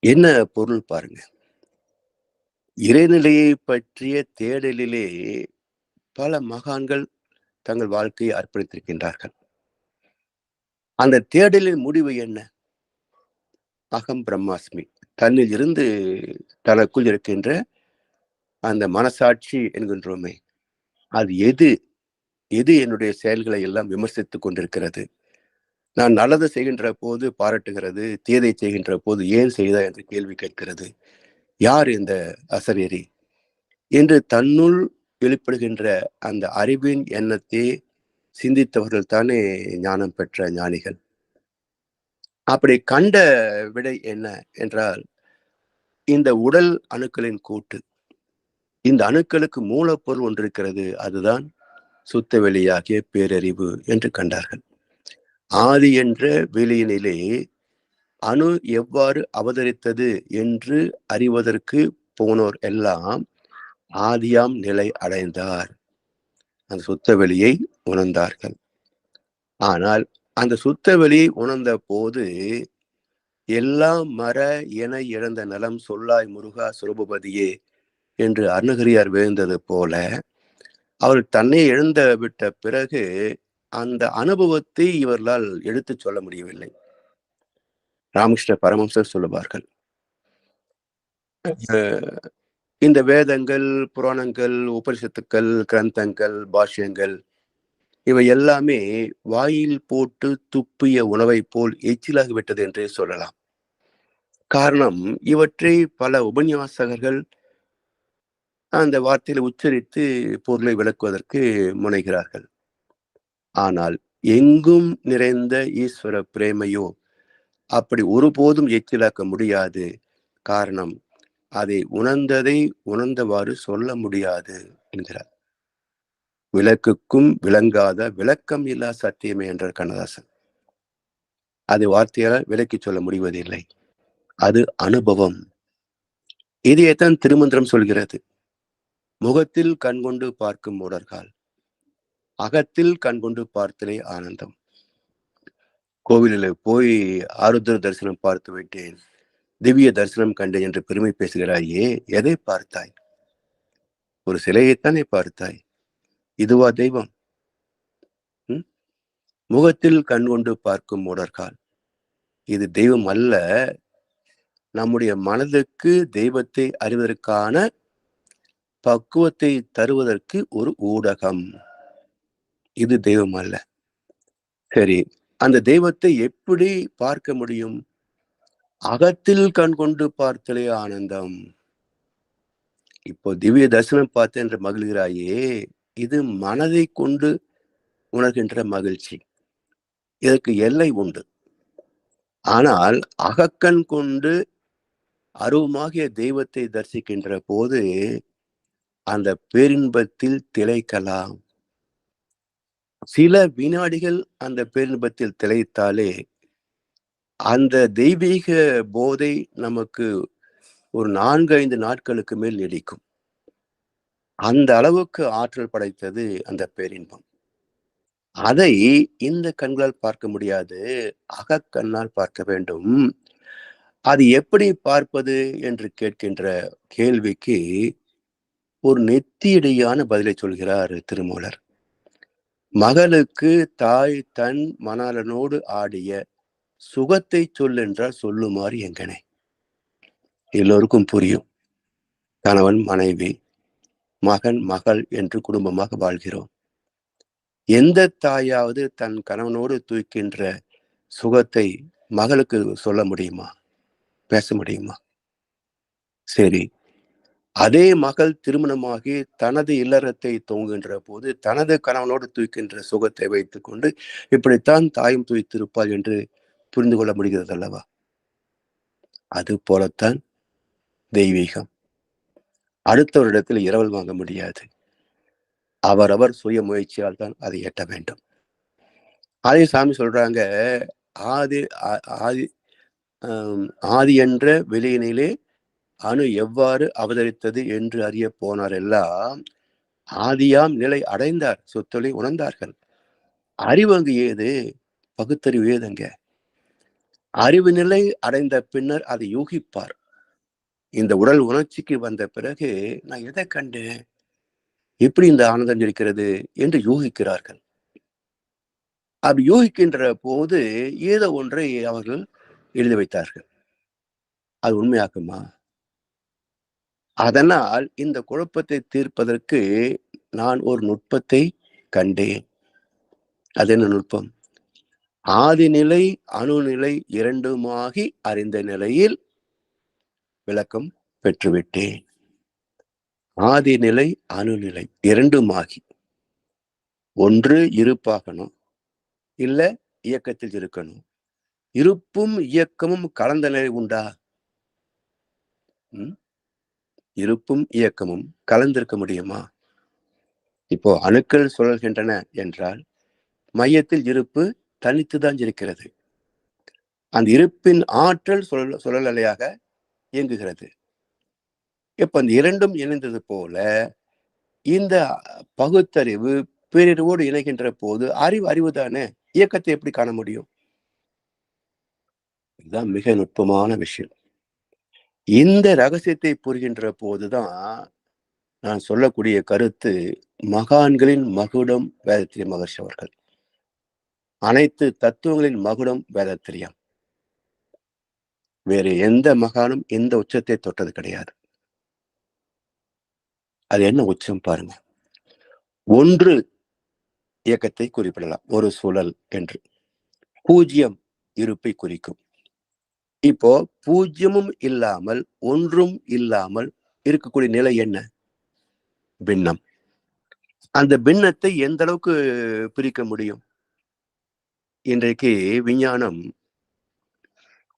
என்ன பொருள் பாருங்க. இறைநிலையை பற்றிய தேடலிலே பல மகான்கள் தங்கள் வாழ்க்கையை அர்ப்பணித்திருக்கின்றார்கள். அந்த தேடலின் முடிவு என்ன? அகம் பிரம்மாஸ்மி. தன்னில் இருந்து தனக்குள் இருக்கின்ற அந்த மனசாட்சி என்கின்றோமே, அது எது எது என்னுடைய செயல்களை எல்லாம் விமர்சித்துக் கொண்டிருக்கிறது? நான் நல்லது செய்கின்ற போது பாராட்டுகிறது, தீதை செய்கின்ற போது ஏன் செய்தா என்று கேள்வி கேட்கிறது. யார் இந்த அசரீரி என்று தன்னுள் வெளிப்படுகின்ற அந்த அறிவின் எண்ணத்தை சிந்தித்தவர்கள் தானே ஞானம் பெற்ற ஞானிகள். அப்படி கண்ட விடை என்ன என்றால், இந்த உடல் அணுக்களின் கூட்டு. இந்த அணுக்களுக்கு மூலப்பொருள் ஒன்று இருக்கிறது. அதுதான் சுத்த வெளியாகிய பேரறிவு என்று கண்டார்கள். ஆதி என்ற வெளியினிலே அணு எவ்வாறு அவதரித்தது என்று அறிவதற்கு போனோர் எல்லாம் ஆதியாம் நிலை அடைந்தார். அந்த சுத்த வெளியை உணர்ந்தார்கள். ஆனால் அந்த சுத்த வெளியை உணர்ந்த போது எல்லாம் மர என இழந்த நலம் சொல்லாய் முருகா சுரபதியே என்று அருணகிரியார் வேந்தது போல அவர் தன்னை இழந்து விட்ட பிறகு அந்த அனுபவத்தை இவர்களால் எடுத்துச் சொல்ல முடியவில்லை. ராமகிருஷ்ண பரமஹம்சர் சொல்லுவார்கள், இந்த வேதங்கள், புராணங்கள், உபனிஷத்துக்கள், கிரந்தங்கள், பாஷ்யங்கள் இவை எல்லாமே வாயில் போட்டு துப்பிய உணவை போல் எச்சிலாகிவிட்டது என்றே சொல்லலாம். காரணம், இவற்றை பல உபன்யாசகர்கள் அந்த வார்த்தையில உச்சரித்து பொருளை விளக்குவதற்கு முனைகிறார்கள். ஆனால் எங்கும் நிறைந்த ஈஸ்வர பிரேமையோ அப்படி ஒருபோதும் எச்சிலாக்க முடியாது. காரணம், அதை உணர்ந்ததை உணர்ந்தவாறு சொல்ல முடியாது என்கிறார். விளக்குக்கும் விளங்காத விளக்கம் இல்லா சத்தியமே என்றார் கண்ணதாசன். அதை வார்த்தையால் விளக்கி சொல்ல முடிவதில்லை. அது அனுபவம். இதையத்தான் திருமந்திரம் சொல்கிறது. முகத்தில் கண்கொண்டு பார்க்கும் மூடர்கள், அகத்தில் கண்கொண்டு பார்த்தலே ஆனந்தம். கோவிலில் போய் ஆருத்ர தரிசனம் பார்த்து விட்டேன், திவ்ய தரிசனம் கண்டேன் என்று பெருமை பேசுகிறாயே, எதை பார்த்தாய்? ஒரு சிலையைத்தானே பார்த்தாய். இதுவா தெய்வம்? முகத்தில் கண்கொண்டு பார்க்கும் மூடர்கள், இது தெய்வம் அல்ல. நம்முடைய மனதுக்கு தெய்வத்தை அறிவதற்கான பக்குவத்தை தருவதற்கு ஒரு ஊடகம். இது தெய்வம் அல்ல. சரி, அந்த தெய்வத்தை எப்படி பார்க்க முடியும்? அகத்தில் கண் கொண்டு பார்த்தலே ஆனந்தம். இப்போ திவ்ய தரிசனம் பார்த்து என்று மகிழ்கிறாயே, இது மனதை கொண்டு உணர்கின்ற மகிழ்ச்சி. இதற்கு எல்லை உண்டு. ஆனால் அகக்கண் கொண்டு அருவமாகிய தெய்வத்தை தரிசிக்கின்ற போது அந்த பேரின்பத்தில் திளைக்கலாம். சில வினாடிகள் அந்த பேரின்பத்தில் திளைத்தாலே அந்த தெய்வீக போதை நமக்கு ஒரு 4-5 நாட்களுக்கு மேல் நீடிக்கும். அந்த அளவுக்கு ஆற்றல் படைத்தது அந்த பேரின்பம். அதை இந்த கண்களால் பார்க்க முடியாது, அகக்கண்ணால் பார்க்க வேண்டும். அது எப்படி பார்ப்பது என்று கேட்கின்ற கேள்விக்கு ஒரு நெத்தியடியான பதிலை சொல்கிறார் திருமூலர். மகளுக்கு தாய் தன் மணாளனோடு ஆடிய சுகத்தை சொல்லென்றால் சொல்லுமாறு எங்கனே. எல்லோருக்கும் புரியும். கணவன் மனைவி, மகன் மகள் என்று குடும்பமாக வாழ்கிறோம். எந்த தாயாவது தன் கணவனோடு தூக்கின்ற சுகத்தை மகளுக்கு சொல்ல முடியுமா? பேச முடியுமா? சரி, அதே மகள் திருமணமாகி தனது இல்லறத்தை தூங்குகின்ற போது தனது கணவனோடு தூக்கின்ற சுகத்தை வைத்துக் கொண்டு இப்படித்தான் தாயும் தூய்த்திருப்பாள் என்று புரிந்து கொள்ள முடிகிறது அல்லவா? அது போலத்தான் தெய்வீகம். அடுத்தவரிடத்தில் இரவல் வாங்க முடியாது. அவரவர் சுய முயற்சியால் தான் அதை எட்ட வேண்டும். அதே சாமி சொல்றாங்க, ஆதி ஆதி ஆதி என்ற வெளியினிலே அணு எவ்வாறு அவதரித்தது என்று அறிய போனார் எல்லாம் ஆதியாம் நிலை அடைந்தார், சொத்தொலை உணர்ந்தார்கள். அறிவு அங்கு ஏது? பகுத்தறிவு ஏதுங்க? அறிவு நிலை அடைந்த பின்னர் அதை யூகிப்பார். இந்த உடல் உணர்ச்சிக்கு வந்த பிறகு நான் எதை கண்டேன், எப்படி இந்த ஆனந்தம் இருக்கிறது என்று யூகிக்கிறார்கள். அப்படி யூகிக்கின்ற போது ஏதோ ஒன்றை அவர்கள் எழுதி வைத்தார்கள். அது உண்மையாக்குமா? அதனால் இந்த குழப்பத்தை தீர்ப்பதற்கு நான் ஒரு நுட்பத்தை கண்டேன். அது என்ன நுட்பம்? ஆதிநிலை அணுநிலை இரண்டுமாகி அறிந்த நிலையில் விளக்கம் பெற்றுவிட்டேன். ஆதிநிலை அணுநிலை இரண்டுமாகி, ஒன்று இருப்பாகணும், இல்ல இயக்கத்தில் இருக்கணும். இருப்பும் இயக்கமும் கலந்த நிலை உண்டா? இருப்பும் இயக்கமும் கலந்திருக்க முடியுமா? இப்போ அணுக்கள் சுழல்கின்றன என்றால் மையத்தில் இருப்பு தனித்துதான் இருக்கிறது. அந்த இருப்பின் ஆற்றல் சுழல் அலையாக இயங்குகிறது. இப்ப அந்த இரண்டும் இணைந்தது போல இந்த பகுத்தறிவு பேரறிவோடு இணைகின்ற போது அறிவு தானே, இயக்கத்தை எப்படி காண முடியும்? இதுதான் மிக நுட்பமான விஷயம். இந்த ரகசியத்தை புரிகின்ற போதுதான் நான் சொல்லக்கூடிய கருத்து மகான்களின் மகுடம் வேதத்திரிய மகர்ஷி அவர்கள். அனைத்து தத்துவங்களின் மகுடம் வேதத்திரியம். வேறு எந்த மகானும் இந்த உச்சத்தை தொட்டது கிடையாது. அது என்ன உச்சம் பாருங்க. ஒன்று இயக்கத்தை குறிப்பிடலாம், ஒரு சுழல் என்று. பூஜ்யம் இருப்பை குறிக்கும். இப்போ பூஜ்யமும் இல்லாமல் ஒன்றும் இல்லாமல் இருக்கக்கூடிய நிலை என்ன? பின்னம். அந்த பின்னத்தை எந்த அளவுக்கு பிரிக்க முடியும்? இன்றைக்கு விஞ்ஞானம்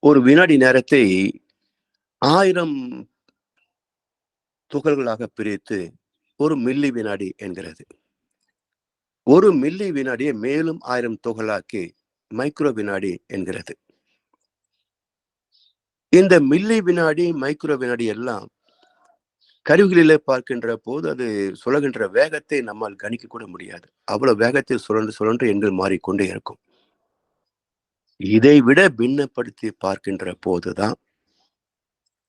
ஒரு வினாடி நேரத்தை 1000 துகள்களாக பிரித்து ஒரு மில்லி வினாடி என்கிறது. ஒரு மில்லி வினாடியை மேலும் 1000 துகளாக்கி மைக்ரோ வினாடி என்கிறது. இந்த மில்லி வினாடி மைக்ரோ வினாடி எல்லாம் கருவிகளிலே பார்க்கின்ற போது அது சுழகின்ற வேகத்தை நம்மால் கணிக்க கூட முடியாது. அவ்வளவு வேகத்தில் சுழன்று எண்கள் மாறிக்கொண்டே இருக்கும். இதை விட பின்னப்படுத்தி பார்க்கின்ற போதுதான்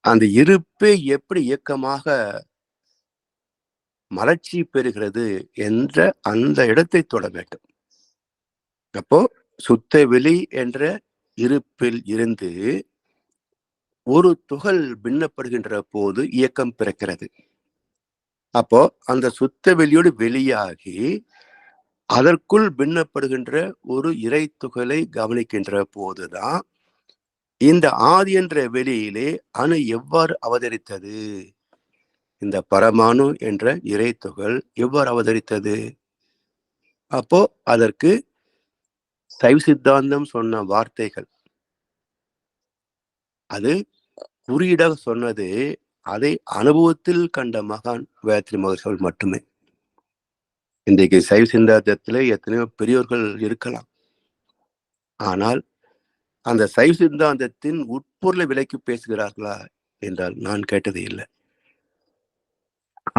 அந்த இருப்பை எப்படி இயக்கமாக மலர்ச்சி பெறுகிறது என்ற அந்த இடத்தை தொட வேண்டும். அப்போ சுத்த வெளி என்ற இருப்பில் இருந்து ஒரு துகள் பின்னப்படுகின்ற போது இயக்கம் பிறக்கிறது. அப்போ அந்த சுத்த வெளியோடு வெளியாகி அதற்குள் பின்னப்படுகின்ற ஒரு இறை துகளை கவனிக்கின்ற போதுதான் இந்த ஆதி என்ற வெளியிலே அணு எவ்வாறு அவதரித்தது, இந்த பரமாணு என்ற இறை துகள் எவ்வாறு அவதரித்தது. அப்போ அதற்கு சைவ சித்தாந்தம் சொன்ன வார்த்தைகள், அது குறியீடாக சொன்னது அதை அனுபவத்தில் கண்ட மகான் வேத்ரி மகர்ஷிகள் மட்டுமே. இன்றைக்கு சைவ சித்தாந்தத்திலே எத்தனையோ பெரியோர்கள் இருக்கலாம். ஆனால் அந்த சைவ சித்தாந்தத்தின் உட்பொருளை விலைக்கு பேசுகிறார்களா என்றால் நான் கேட்டது இல்லை.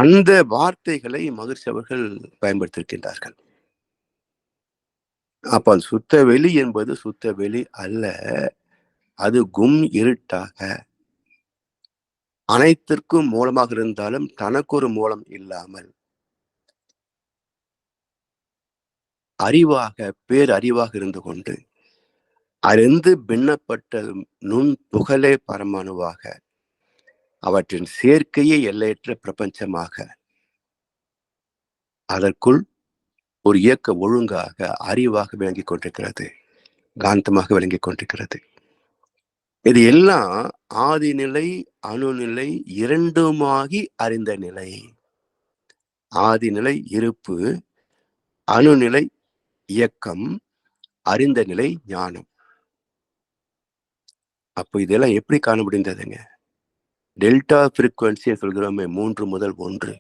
அந்த வார்த்தைகளை மகர்ஷி அவர்கள் பயன்படுத்தியிருக்கின்றார்கள். அப்ப அது சுத்த வெளி என்பது சுத்த வெளி அல்ல, அது கும் இருட்டாக அனைத்திற்கும் மூலமாக இருந்தாலும் தனக்கு ஒரு மூலம் இல்லாமல் அறிவாக பேரறிவாக இருந்து கொண்டு அறிந்து பின்னப்பட்ட நுண் புகழே பரமாணுவாக அவற்றின் சேர்க்கையே எல்லையற்ற பிரபஞ்சமாக அதற்குள் ஒரு இயக்க ஒழுங்காக அறிவாக விளங்கிக் கொண்டிருக்கிறது, காந்தமாக விளங்கிக் கொண்டிருக்கிறது. இது எல்லாம் ஆதிநிலை அணுநிலை இரண்டுமாகி அறிந்த நிலை. ஆதிநிலை இருப்பு, அணுநிலை இயக்கம், அறிந்த நிலை ஞானம். அப்போ இதெல்லாம் எப்படி காண முடிந்ததுங்க? டெல்டா ஃப்ரீக்வன்சி சொல்கிறோமே 3 முதல் 1.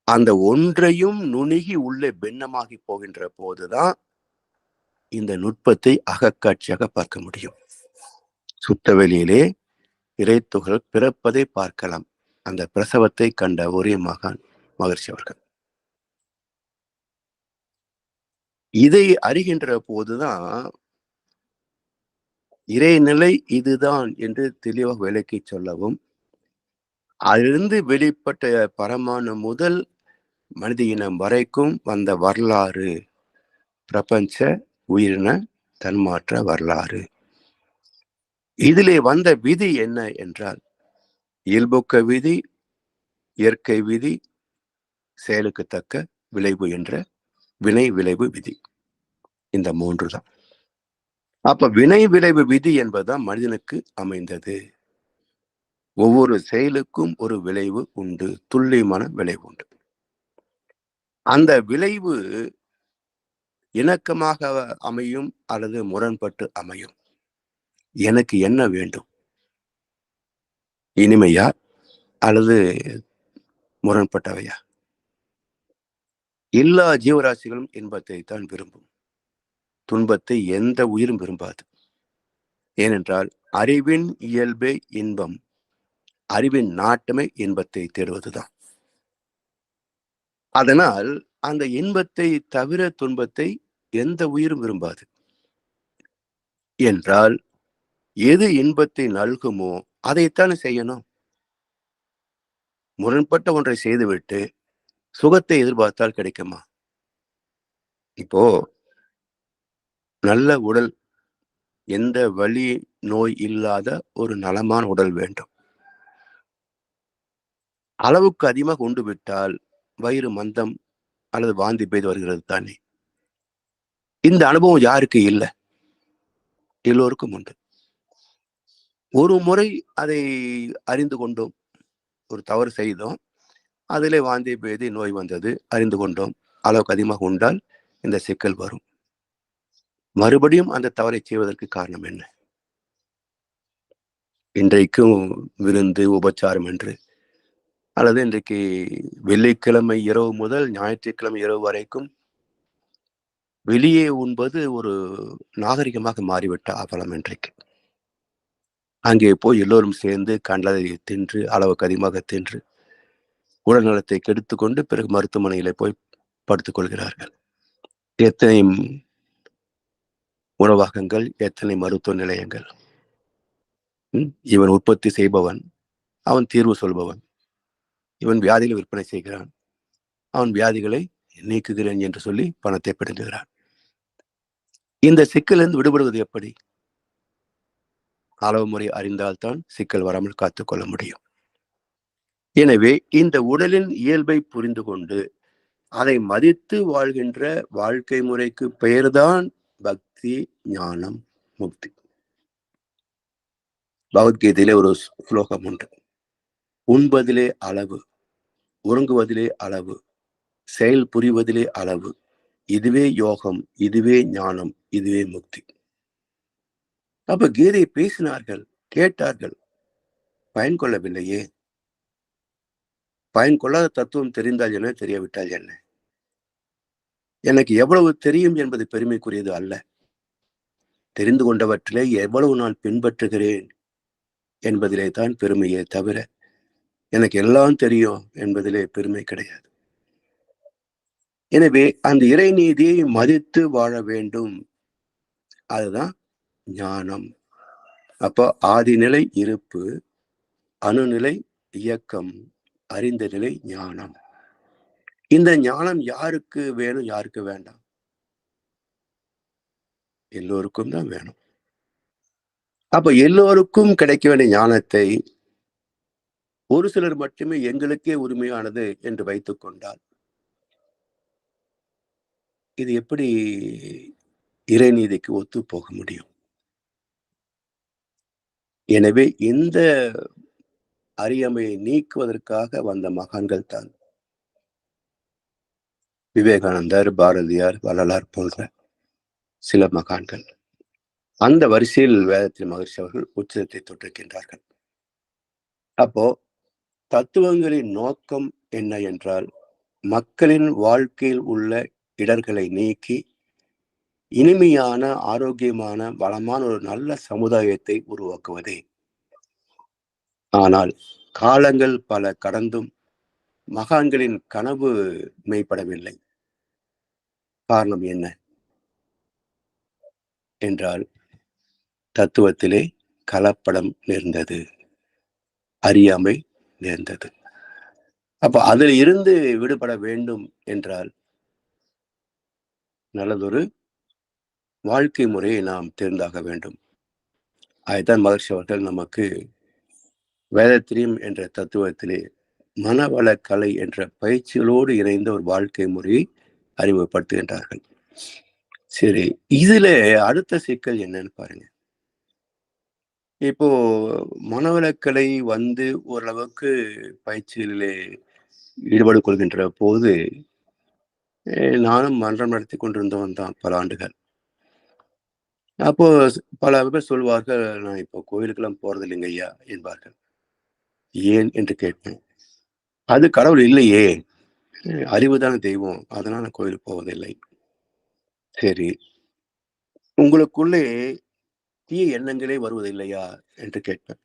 அந்த ஒன்றையும் நுணுகி உள்ளே பின்னமாகி போகின்ற போதுதான் இந்த நுட்பத்தை அகக்காட்சியாக பார்க்க முடியும். சுத்தவெளியிலே இறைத்துகள் பிறப்பதை பார்க்கலாம். அந்த பிரசவத்தை கண்ட ஒரே மகான் மகர்ஷி அவர்கள். இதை அறிகின்ற போதுதான் இறைநிலை இதுதான் என்று தெளிவாக விளக்கி சொல்லவும், அதிலிருந்து வெளிப்பட்ட பரமானு முதல் மனித இனம் வரைக்கும் வந்த வரலாறு, பிரபஞ்ச உயிரின தன்மாற்ற வரலாறு. இதிலே வந்த விதி என்ன என்றால், இயல்புக்க விதி, இயற்கை விதி, செயலுக்கு தக்க விளைவு என்ற வினை விளைவு விதி. இந்த 3 தான். அப்ப வினை விளைவு விதி என்பதுதான் மனிதனுக்கு அமைந்தது. ஒவ்வொரு செயலுக்கும் ஒரு விளைவு உண்டு, துல்லியமான விளைவு உண்டு. அந்த விளைவு இணக்கமாக அமையும் அல்லது முரண்பட்டு அமையும். எனக்கு என்ன வேண்டும்? இனிமையா அல்லது முரண்பட்டவையா? எல்லா ஜீவராசிகளும் இன்பத்தை தான் விரும்பும். துன்பத்தை எந்த உயிரும் விரும்பாது. ஏனென்றால் அறிவின் இயல்பே இன்பம். அறிவின் நாட்டமே இன்பத்தை தேடுவதுதான். அதனால் அந்த இன்பத்தை தவிர துன்பத்தை எந்த உயிரும் விரும்பாது. என்றால் எது இன்பத்தை நல்குமோ அதைத்தான் செய்யணும். முரண்பட்ட ஒன்றை செய்துவிட்டு சுகத்தை எதிர்பார்த்தால் கிடைக்குமா? இப்போ நல்ல உடல், எந்த வலி நோய் இல்லாத ஒரு நலமான உடல் வேண்டும். அளவுக்கு அதிகமாக உண்டு விட்டால் வயிறு மந்தம் அல்லது வாந்தி பேதி வருகிறது தானே. இந்த அனுபவம் யாருக்கு இல்லை? எல்லோருக்கும் உண்டு. ஒரு முறை அதை அறிந்து கொண்டோம், ஒரு தவறு செய்தோம், அதிலே வாந்தி பேதி நோய் வந்தது, அறிந்து கொண்டோம். அளவுக்கு அதிகமாக உண்டால் இந்த சிக்கல் வரும். மறுபடியும் அந்த தவறை செய்வதற்கு காரணம் என்ன? இன்றைக்கும் விருந்து உபச்சாரம் என்று, அல்லது இன்றைக்கு வெள்ளிக்கிழமை இரவு முதல் ஞாயிற்றுக்கிழமை இரவு வரைக்கும் வெளியே உண்பது ஒரு நாகரிகமாக மாறிவிட்ட அவலம் இன்றைக்கு. அங்கே போய் எல்லோரும் சேர்ந்து கண்டதை தின்று, அளவுக்கு அதிகமாக தின்று, உடல் நலத்தை கெடுத்து கொண்டு பிறகு மருத்துவமனையில போய் படுத்துக் கொள்கிறார்கள். எத்தனை உணவகங்கள், எத்தனை மருத்துவ நிலையங்கள். இவன் உற்பத்தி செய்பவன், அவன் தீர்வு சொல்பவன். இவன் வியாதிகளை விற்பனை செய்கிறான், அவன் வியாதிகளை நீக்குகிறேன் என்று சொல்லி பணத்தை பிடுங்குகிறான். இந்த சிக்கலிருந்து விடுபடுவது எப்படி? அளவு முறை அறிந்தால்தான் சிக்கல் வராமல் காத்துக்கொள்ள முடியும். எனவே இந்த உடலின் இயல்பை புரிந்து கொண்டு அதை மதித்து வாழ்கின்ற வாழ்க்கை முறைக்கு பெயர்தான் பக்தி, ஞானம், முக்தி. பகவத்கீதையிலே ஒரு ஸ்லோகம் உண்டு. உண்பதிலே அளவு, உறங்குவதிலே அளவு, செயல் புரிவதிலே அளவு. இதுவே யோகம், இதுவே ஞானம், இதுவே முக்தி. அப்ப கீதை பேசினார்கள், கேட்டார்கள், பயன் கொள்ளவில்லையே. பயன் கொள்ளாத தத்துவம் தெரிந்தால் என்ன, தெரியவிட்டால் என்ன? எனக்கு எவ்வளவு தெரியும் என்பது பெருமைக்குரியது அல்ல. தெரிந்து கொண்டவற்றிலே எவ்வளவு நான் பின்பற்றுகிறேன் என்பதிலே தான் பெருமையே தவிர எனக்கு எல்லாம் தெரியும் என்பதிலே பெருமை கிடையாது. எனவே அந்த இறைநீதியை மதித்து வாழ வேண்டும். அதுதான் ஞானம். அப்போ ஆதிநிலை இருப்பு, அணுநிலை இயக்கம், அறிந்த நிலை ஞானம். இந்த ஞானம் யாருக்கு வேணும், யாருக்கு வேண்டாம்? எல்லோருக்கும் தான் வேணும். அப்ப எல்லோருக்கும் கிடைக்க வேண்டிய ஞானத்தை ஒரு சிலர் மட்டுமே எங்களுக்கே உரிமையானது என்று வைத்துக் கொண்டால் இது எப்படி இறைநீதிக்கு ஒத்து போக முடியும்? எனவே இந்த அறியாமையை நீக்குவதற்காக வந்த மகான்கள் தான் விவேகானந்தர், பாரதியார், வள்ளலார் போன்ற சில மகான்கள். அந்த வரிசையில் வேதத்தின் மகரிஷி அவர்கள் உச்சத்தை தொட்டிருக்கின்றார்கள். அப்போ தத்துவங்களின் நோக்கம் என்ன என்றால், மக்களின் வாழ்க்கையில் உள்ள இடர்களை நீக்கி, இனிமையான, ஆரோக்கியமான, வளமான ஒரு நல்ல சமுதாயத்தை உருவாக்குவதே. ஆனால் காலங்கள் பல கடந்தும் மகான்களின் கனவு மெய்ப்படவில்லை. காரணம் என்ன என்றால், தத்துவத்திலே கலப்படம் நேர்ந்தது, அறியாமை நேர்ந்தது. அப்ப அதில் இருந்து விடுபட வேண்டும் என்றால், நல்லதொரு வாழ்க்கை முறையை நாம் தேர்ந்தாக வேண்டும். அதைத்தான் மகர்ஷி அவர்கள் நமக்கு வேதத்திரியம் என்ற தத்துவத்திலே மனவளக்கலை என்ற பயிற்சிகளோடு இணைந்த ஒரு வாழ்க்கை முறையை அறிமுகப்படுத்துகின்றார்கள். சரி, இதுல அடுத்த சிக்கல் என்னன்னு பாருங்க. இப்போ மனவளக்கலை வந்து ஓரளவுக்கு பயிற்சிகளிலே ஈடுபாடு கொள்கின்ற போது, நானும் மன்றம் நடத்தி கொண்டிருந்தவன் தான் பல ஆண்டுகள். அப்போ பல பேர் சொல்வார்கள், "நான் இப்போ கோயிலுக்கெல்லாம் போறதில்லைங்க ஐயா" என்பார்கள். ஏன் என்று கேட்பேன். "அது கடவுள் இல்லையே, அறிவுதான தெய்வம். அதனால நான் கோயிலுக்கு போவதில்லை." சரி, உங்களுக்குள்ளே தீய எண்ணங்களே வருவதில்லையா என்று கேட்பேன்.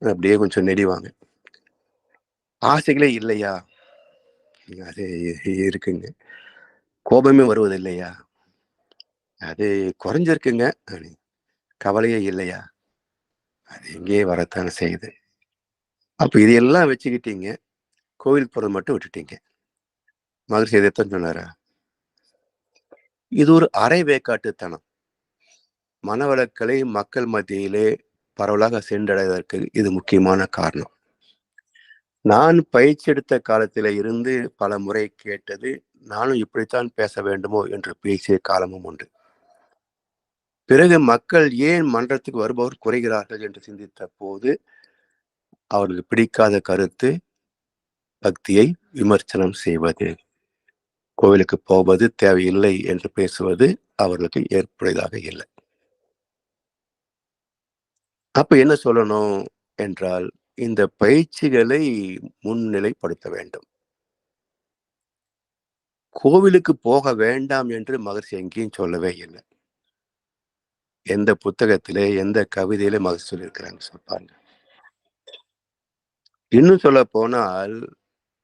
அப்படியே கொஞ்சம் நெடிவாங்க. ஆசைகளே இல்லையா? அது இருக்குங்க. கோபமே வருவதில்லையா? அது குறைஞ்சிருக்குங்க. அப்படின்னு. கவலையே இல்லையா? அது எங்கேயே வரத்தானே செய்யுது. அப்ப இதையெல்லாம் வச்சுக்கிட்டீங்க. கோவில் போறத மட்டும் விட்டுட்டீங்க. மகரிஷி இதைத்தான் சொன்னாரா? இது ஒரு அரை வேக்காட்டுத்தனம். மனவளக்கலை மக்கள் மத்தியிலே பரவலாக சென்றடைவதற்கு இது முக்கியமான காரணம். நான் பயிற்சி எடுத்த காலத்தில இருந்து பல முறை கேட்டது, நானும் இப்படித்தான் பேச வேண்டுமோ என்று பேசிய காலமும் உண்டு. பிறகு மக்கள் ஏன் மன்றத்துக்கு வருபவர் குறைகிறார்கள் என்று சிந்தித்த போது, அவர்களுக்கு பிடிக்காத கருத்து பக்தியை விமர்சனம் செய்வது, கோவிலுக்கு போவது தேவையில்லை என்று பேசுவது அவர்களுக்கு ஏற்புடையதாக இல்லை. அப்ப என்ன சொல்லணும் என்றால், இந்த பயிற்சிகளை முன்னிலைப்படுத்த வேண்டும். கோவிலுக்கு போக வேண்டாம் என்று மகர்ஷி எங்கேயும் சொல்லவே இல்லை. எந்த புத்தகத்திலே, எந்த கவிதையிலே மகர்ஷி சொல்லியிருக்கிறாங்க பாருங்க. இன்னும் சொல்லப் போனால்,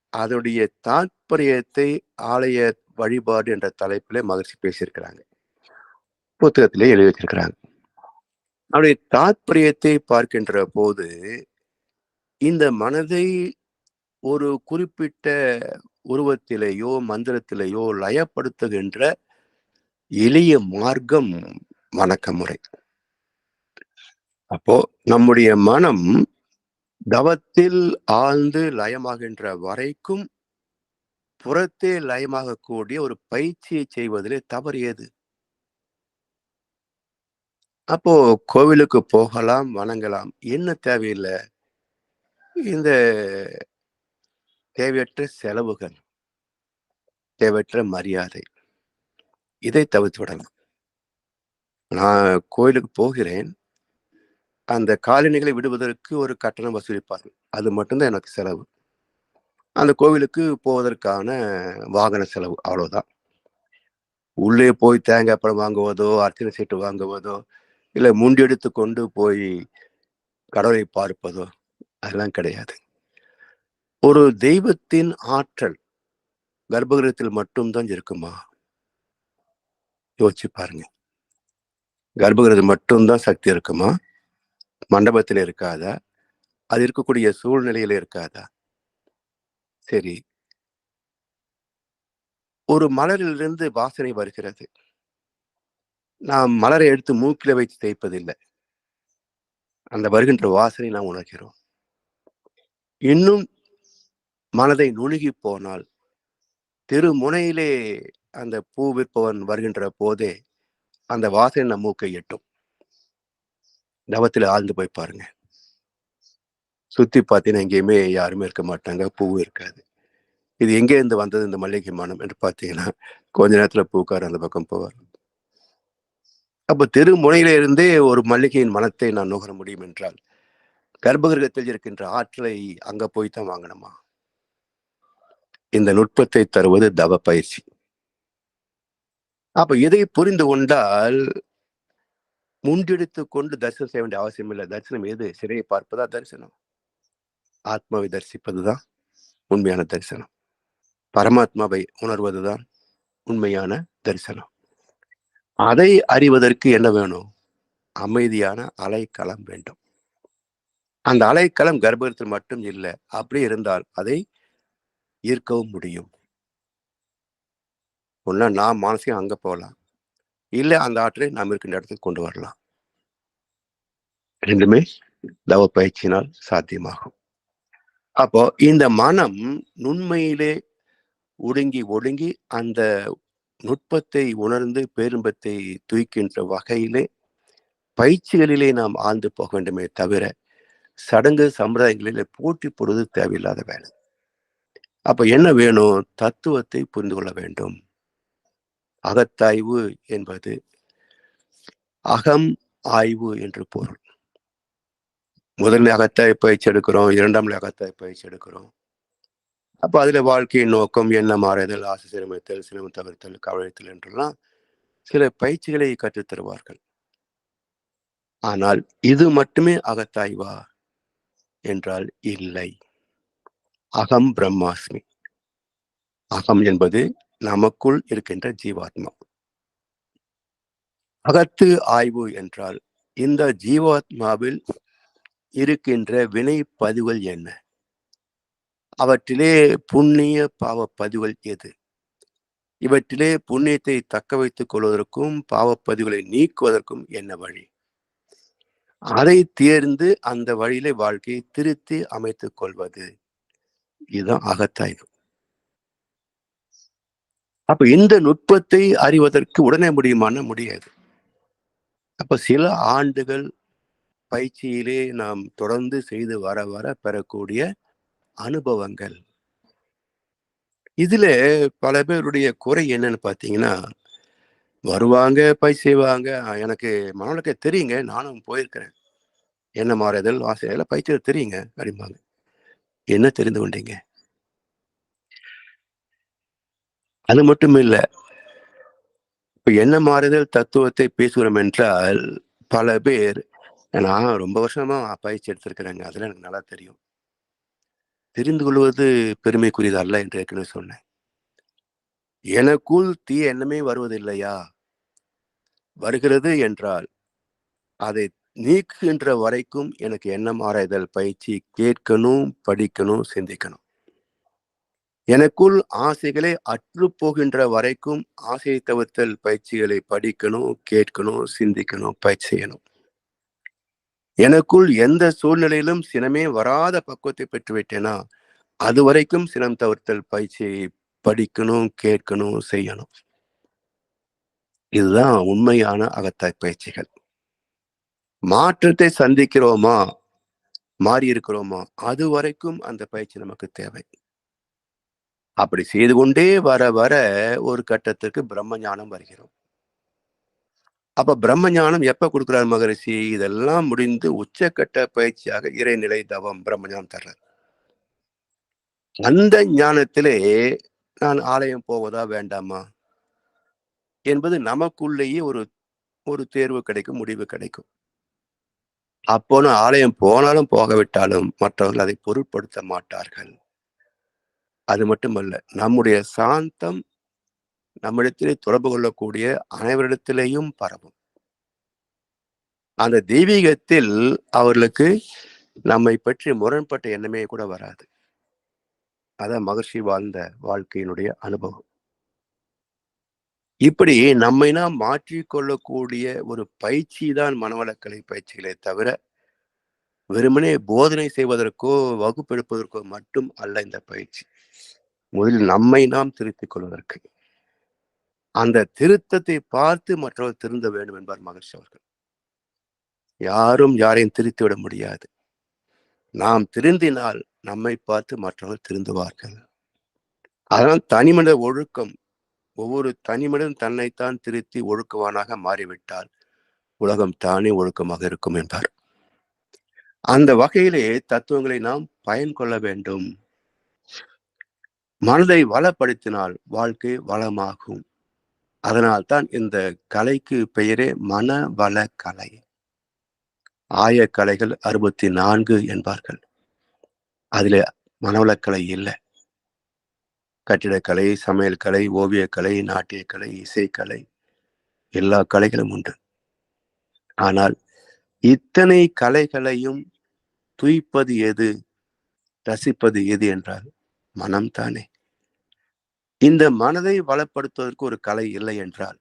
அதனுடைய தாத்பரியத்தை ஆலய வழிபாடு என்ற தலைப்பிலே மகர்ஷி பேசியிருக்கிறாங்க. புத்தகத்திலே எழுதி வச்சிருக்கிறாங்க. அவருடைய தாத்பரியத்தை பார்க்கின்ற போது, இந்த மனதை ஒரு குறிப்பிட்ட உருவத்திலேயோ, மந்திரத்திலேயோ லயப்படுத்துகின்ற எளிய மார்க்கம் வணக்க முறை. அப்போ நம்முடைய மனம் தவத்தில் ஆழ்ந்து லயமாகின்ற வரைக்கும் புறத்தே லயமாகக்கூடிய ஒரு பயிற்சியை செய்வதிலே தவறு ஏது? அப்போ கோவிலுக்கு போகலாம், வணங்கலாம். என்ன தேவையில்ல? இந்த தேவையற்ற செலவுகள், தேவையற்ற மரியாதை, இதை தவிர்த்து விடலாம். நான் கோயிலுக்கு போகிறேன். அந்த காலணிகளை விடுவதற்கு ஒரு கட்டணம் வசூலிப்பார்கள். அது மட்டும் தான் எனக்கு செலவு. அந்த கோவிலுக்கு போவதற்கான வாகன செலவு அவ்வளவுதான். உள்ளே போய் தேங்காய் பழம் வாங்குவதோ, அர்ச்சனை சீட்டு வாங்குவதோ, இல்ல முண்டெடுத்து கொண்டு போய் கடவுளை பார்ப்பதோ, அதெல்லாம் கிடையாது. ஒரு தெய்வத்தின் ஆற்றல் கர்ப்பகிரகத்தில் மட்டும் தான் இருக்குமா? யோசிச்சு பாருங்க. கர்ப்பகிரகத்தில் மட்டும் தான் சக்தி இருக்குமா? மண்டபத்தில் இருக்காதா? அது இருக்கக்கூடிய சூழ்நிலையில இருக்காதா? சரி. ஒரு மலரிலிருந்து வாசனை வருகிறது. நாம் மலரை எடுத்து மூக்கில வைத்து தேய்ப்பதில்லை. அந்த வருகின்ற வாசனை நாம் உணர்கிறோம். இன்னும் மனதை நுணுகி போனால், தெருமுனையிலே அந்த பூ விற்பவன் வருகின்ற போதே, அந்த வாசனை நம் மூக்கை எட்டும். தவத்தில ஆழ்ந்து போய் பாருங்க. சுத்தி பார்த்தீங்கன்னா, எங்கேயுமே யாருமே இருக்க மாட்டாங்க. பூவும் இருக்காது. இது எங்கே இருந்து வந்தது இந்த மல்லிகை மணம் என்று பார்த்தீங்கன்னா, கொஞ்ச நேரத்தில பூக்காரர் அந்த பக்கம் போவார். அப்ப தெரு முனையில இருந்தே ஒரு மல்லிகையின் மனத்தை நான் நுகர முடியும் என்றால், கர்ப்பகிரகத்தில் இருக்கின்ற ஆற்றலை அங்க போய் தான் வாங்கணுமா? இந்த நுட்பத்தை தருவது தவ பயிற்சி. அப்ப இதை புரிந்து கொண்டால், முண்டெடுத்துக் கொண்டு தரிசனம் செய்ய வேண்டிய அவசியம் இல்லை. தரிசனம் எது? சிறையை பார்ப்பதா தரிசனம்? ஆத்மாவை தரிசிப்பதுதான் உண்மையான தரிசனம். பரமாத்மாவை உணர்வதுதான் உண்மையான தரிசனம். அதை அறிவதற்கு என்ன வேணும்? அமைதியான அலைக்களம் வேண்டும். அந்த அலைக்களம் கர்ப்பத்தில் மட்டும் இல்லை. அப்படி இருந்தால் அதை ஈர்க்கவும் முடியும். ஒண்ணா நாம் மானசீகம் அங்க போகலாம். இல்ல அந்த ஆற்றலை நாம் இருக்கின்ற இடத்துக்கு கொண்டு வரலாம். 2மே தவ பயிற்சியினால் சாத்தியமாகும். அப்போ இந்த மனம் நுண்மையிலே ஒடுங்கி ஒடுங்கி அந்த நுட்பத்தை உணர்ந்து பேரின்பத்தை தூய்க்கின்ற வகையிலே பயிற்சிகளிலே நாம் ஆழ்ந்து போக வேண்டுமே தவிர சடங்கு சம்பிரதாயங்களிலே போட்டி போடுவது தேவையில்லாத வேலை. அப்ப என்ன வேணும்? தத்துவத்தை புரிந்து கொள்ள வேண்டும். அகத்தாய்வு என்பது அகம் ஆய்வு என்று பொருள். முதன்மை அகத்தாய் பயிற்சி எடுக்கிறோம், 2ஆம் நிலை அகத்தாய் பயிற்சி எடுக்கிறோம். அப்ப அதுல வாழ்க்கையின் நோக்கம், என்ன மாறுதல், ஆசை சிரமத்தல், சிரமம் தவிர்த்தல், கவலைத்தல் என்றெல்லாம் சில பயிற்சிகளை கற்றுத் தருவார்கள். ஆனால் இது மட்டுமே அகத்தாய்வா என்றால் இல்லை. அகம் பிரம்மாஸ்மி. அகம் என்பது நமக்குள் இருக்கின்ற ஜீவாத்மா. அகத்து ஆய்வு என்றால் இந்த ஜீவாத்மாவில் இருக்கின்ற வினை பதிவுகள் என்ன? அவற்றிலே புண்ணிய பாவ பதிவுகள் எது? இவற்றிலே புண்ணியத்தை தக்க வைத்துக் கொள்வதற்கும் பாவப்பதிவுகளை நீக்குவதற்கும் என்ன வழி? அதை தேர்ந்து அந்த வழியிலே வாழ்க்கையை திருத்தி அமைத்துக் கொள்வது. இதுதான் அகத்தாய்வு. அப்ப இந்த நுட்பத்தை அறிவதற்கு உடனே முடியுமானா முடியாது. அப்ப சில ஆண்டுகள் பயிற்சியிலே நாம் தொடர்ந்து செய்து வர வர பெறக்கூடிய அனுபவங்கள். இதுல பல பேருடைய குறை என்னன்னு பாத்தீங்கன்னா, வருவாங்க, பயிற்சி செய்வாங்க. எனக்கு மனவளக்கலை தெரியுங்க. நானும் போயிருக்கிறேன். என்ன மாறுதல், ஆசை எல்லாம் பயிற்சிகள் தெரியுங்க அப்படிம்பாங்க. என்ன தெரிந்து கொண்டீங்க? அது மட்டும் இல்ல. இப்ப என்ன மாறுதல் தத்துவத்தை பேசுகிறோம் என்றால், பல பேர் நான் ரொம்ப வருஷமா பயிற்சி எடுத்திருக்கிறேங்க. அதெல்லாம் எனக்கு நல்லா தெரியும். தெரிந்து கொள்வது பெருமைக்குரியது அல்ல என்று ஏற்கனவே சொன்னேன். எனக்குள் தீய எண்ணமே வருவதில்லையா? வருகிறது என்றால், அதை நீக்குகின்ற வரைக்கும் எனக்கு எண்ணம் ஆராய்தல் பயிற்சி கேட்கணும், படிக்கணும், சிந்திக்கணும். எனக்குள் ஆசைகளை அற்று போகின்ற வரைக்கும் ஆசையை தவிர்த்தல் பயிற்சிகளை படிக்கணும், கேட்கணும், சிந்திக்கணும், பயிற்சி செய்யணும். எனக்குள் எந்த சூழ்நிலையிலும் சினமே வராத பக்குவத்தை பெற்றுவிட்டேனா, அது வரைக்கும் சினம் தவிர்த்தல் பயிற்சியை படிக்கணும், கேட்கணும், செய்யணும். இதுதான் உண்மையான அகத்தாய் பயிற்சிகள். மாற்றத்தை சந்திக்கிறோமா, மாறி இருக்கிறோமா, அது வரைக்கும் அந்த பயிற்சி நமக்கு தேவை. அப்படி செய்து கொண்டே வர வர ஒரு கட்டத்துக்கு பிரம்ம ஞானம் வருகிறோம். அப்ப பிரம்ம ஞானம் எப்ப கொடுக்கிறார் மகரிஷி? இதெல்லாம் முடிந்து உச்சக்கட்ட பயிற்சியாக இறைநிலை தவம் பிரம்ம ஞானம் தர்றார். அந்த ஞானத்திலே நான் ஆலயம் போவதா வேண்டாமா என்பது நமக்குள்ளேயே ஒரு ஒரு தேர்வு கிடைக்கும், முடிவு கிடைக்கும். அப்போ ஆலயம் போனாலும் போகவிட்டாலும் மற்றவர்கள் அதை பொருட்படுத்த மாட்டார்கள். அது மட்டுமல்ல, நம்முடைய சாந்தம் நம்மிடத்திலே தொடர்பு கொள்ளக்கூடிய அனைவரிடத்திலேயும் பரவும். அந்த தெய்வீகத்தில் அவர்களுக்கு நம்மை பற்றி முரண்பட்ட எண்ணமே கூட வராது. அதான் மகர்ஷி வாழ்ந்த வாழ்க்கையினுடைய அனுபவம். இப்படி நம்மை நாம் மாற்றிக்கொள்ளக்கூடிய ஒரு பயிற்சி தான் மனவளக்கலை பயிற்சிகளே தவிர, வெறுமனே போதனை செய்வதற்கோ வகுப்பெடுப்பதற்கோ மட்டும் அல்ல இந்த பயிற்சி. முதலில் நம்மை நாம் திருத்திக் கொள்வதற்கு. அந்த திருத்தத்தை பார்த்து மற்றவர்கள் திருந்த வேண்டும் என்பார் மகர்ஷி அவர்கள். யாரும் யாரையும் திருத்தி விட முடியாது. நாம் திருந்தினால் நம்மை பார்த்து மற்றவர்கள் திருந்துவார்கள். அதனால் தனிமனித ஒழுக்கம், ஒவ்வொரு தனிமனிதன் தன்னைத்தான் திருத்தி ஒழுக்கவானாக மாறிவிட்டால் உலகம் தானே ஒழுக்கமாக இருக்கும் என்பார். அந்த வகையிலே தத்துவங்களை நாம் பயன் கொள்ள வேண்டும். மனதை வளப்படுத்தினால் வாழ்க்கை வளமாகும். அதனால்தான் இந்த கலைக்கு பெயரே மனவள கலை. ஆயக்கலைகள் 64 என்பார்கள். அதிலே மனவளக்கலை இல்லை. கட்டிடக்கலை, சமையல் கலை, ஓவியக்கலை, நாட்டியக்கலை, இசைக்கலை, எல்லா கலைகளும் உண்டு. ஆனால் இத்தனை கலைகளையும் துய்ப்பது எது, ரசிப்பது எது என்றால் மனம்தானே. இந்த மனதை வளப்படுத்துவதற்கு ஒரு கலை இல்லை என்றால்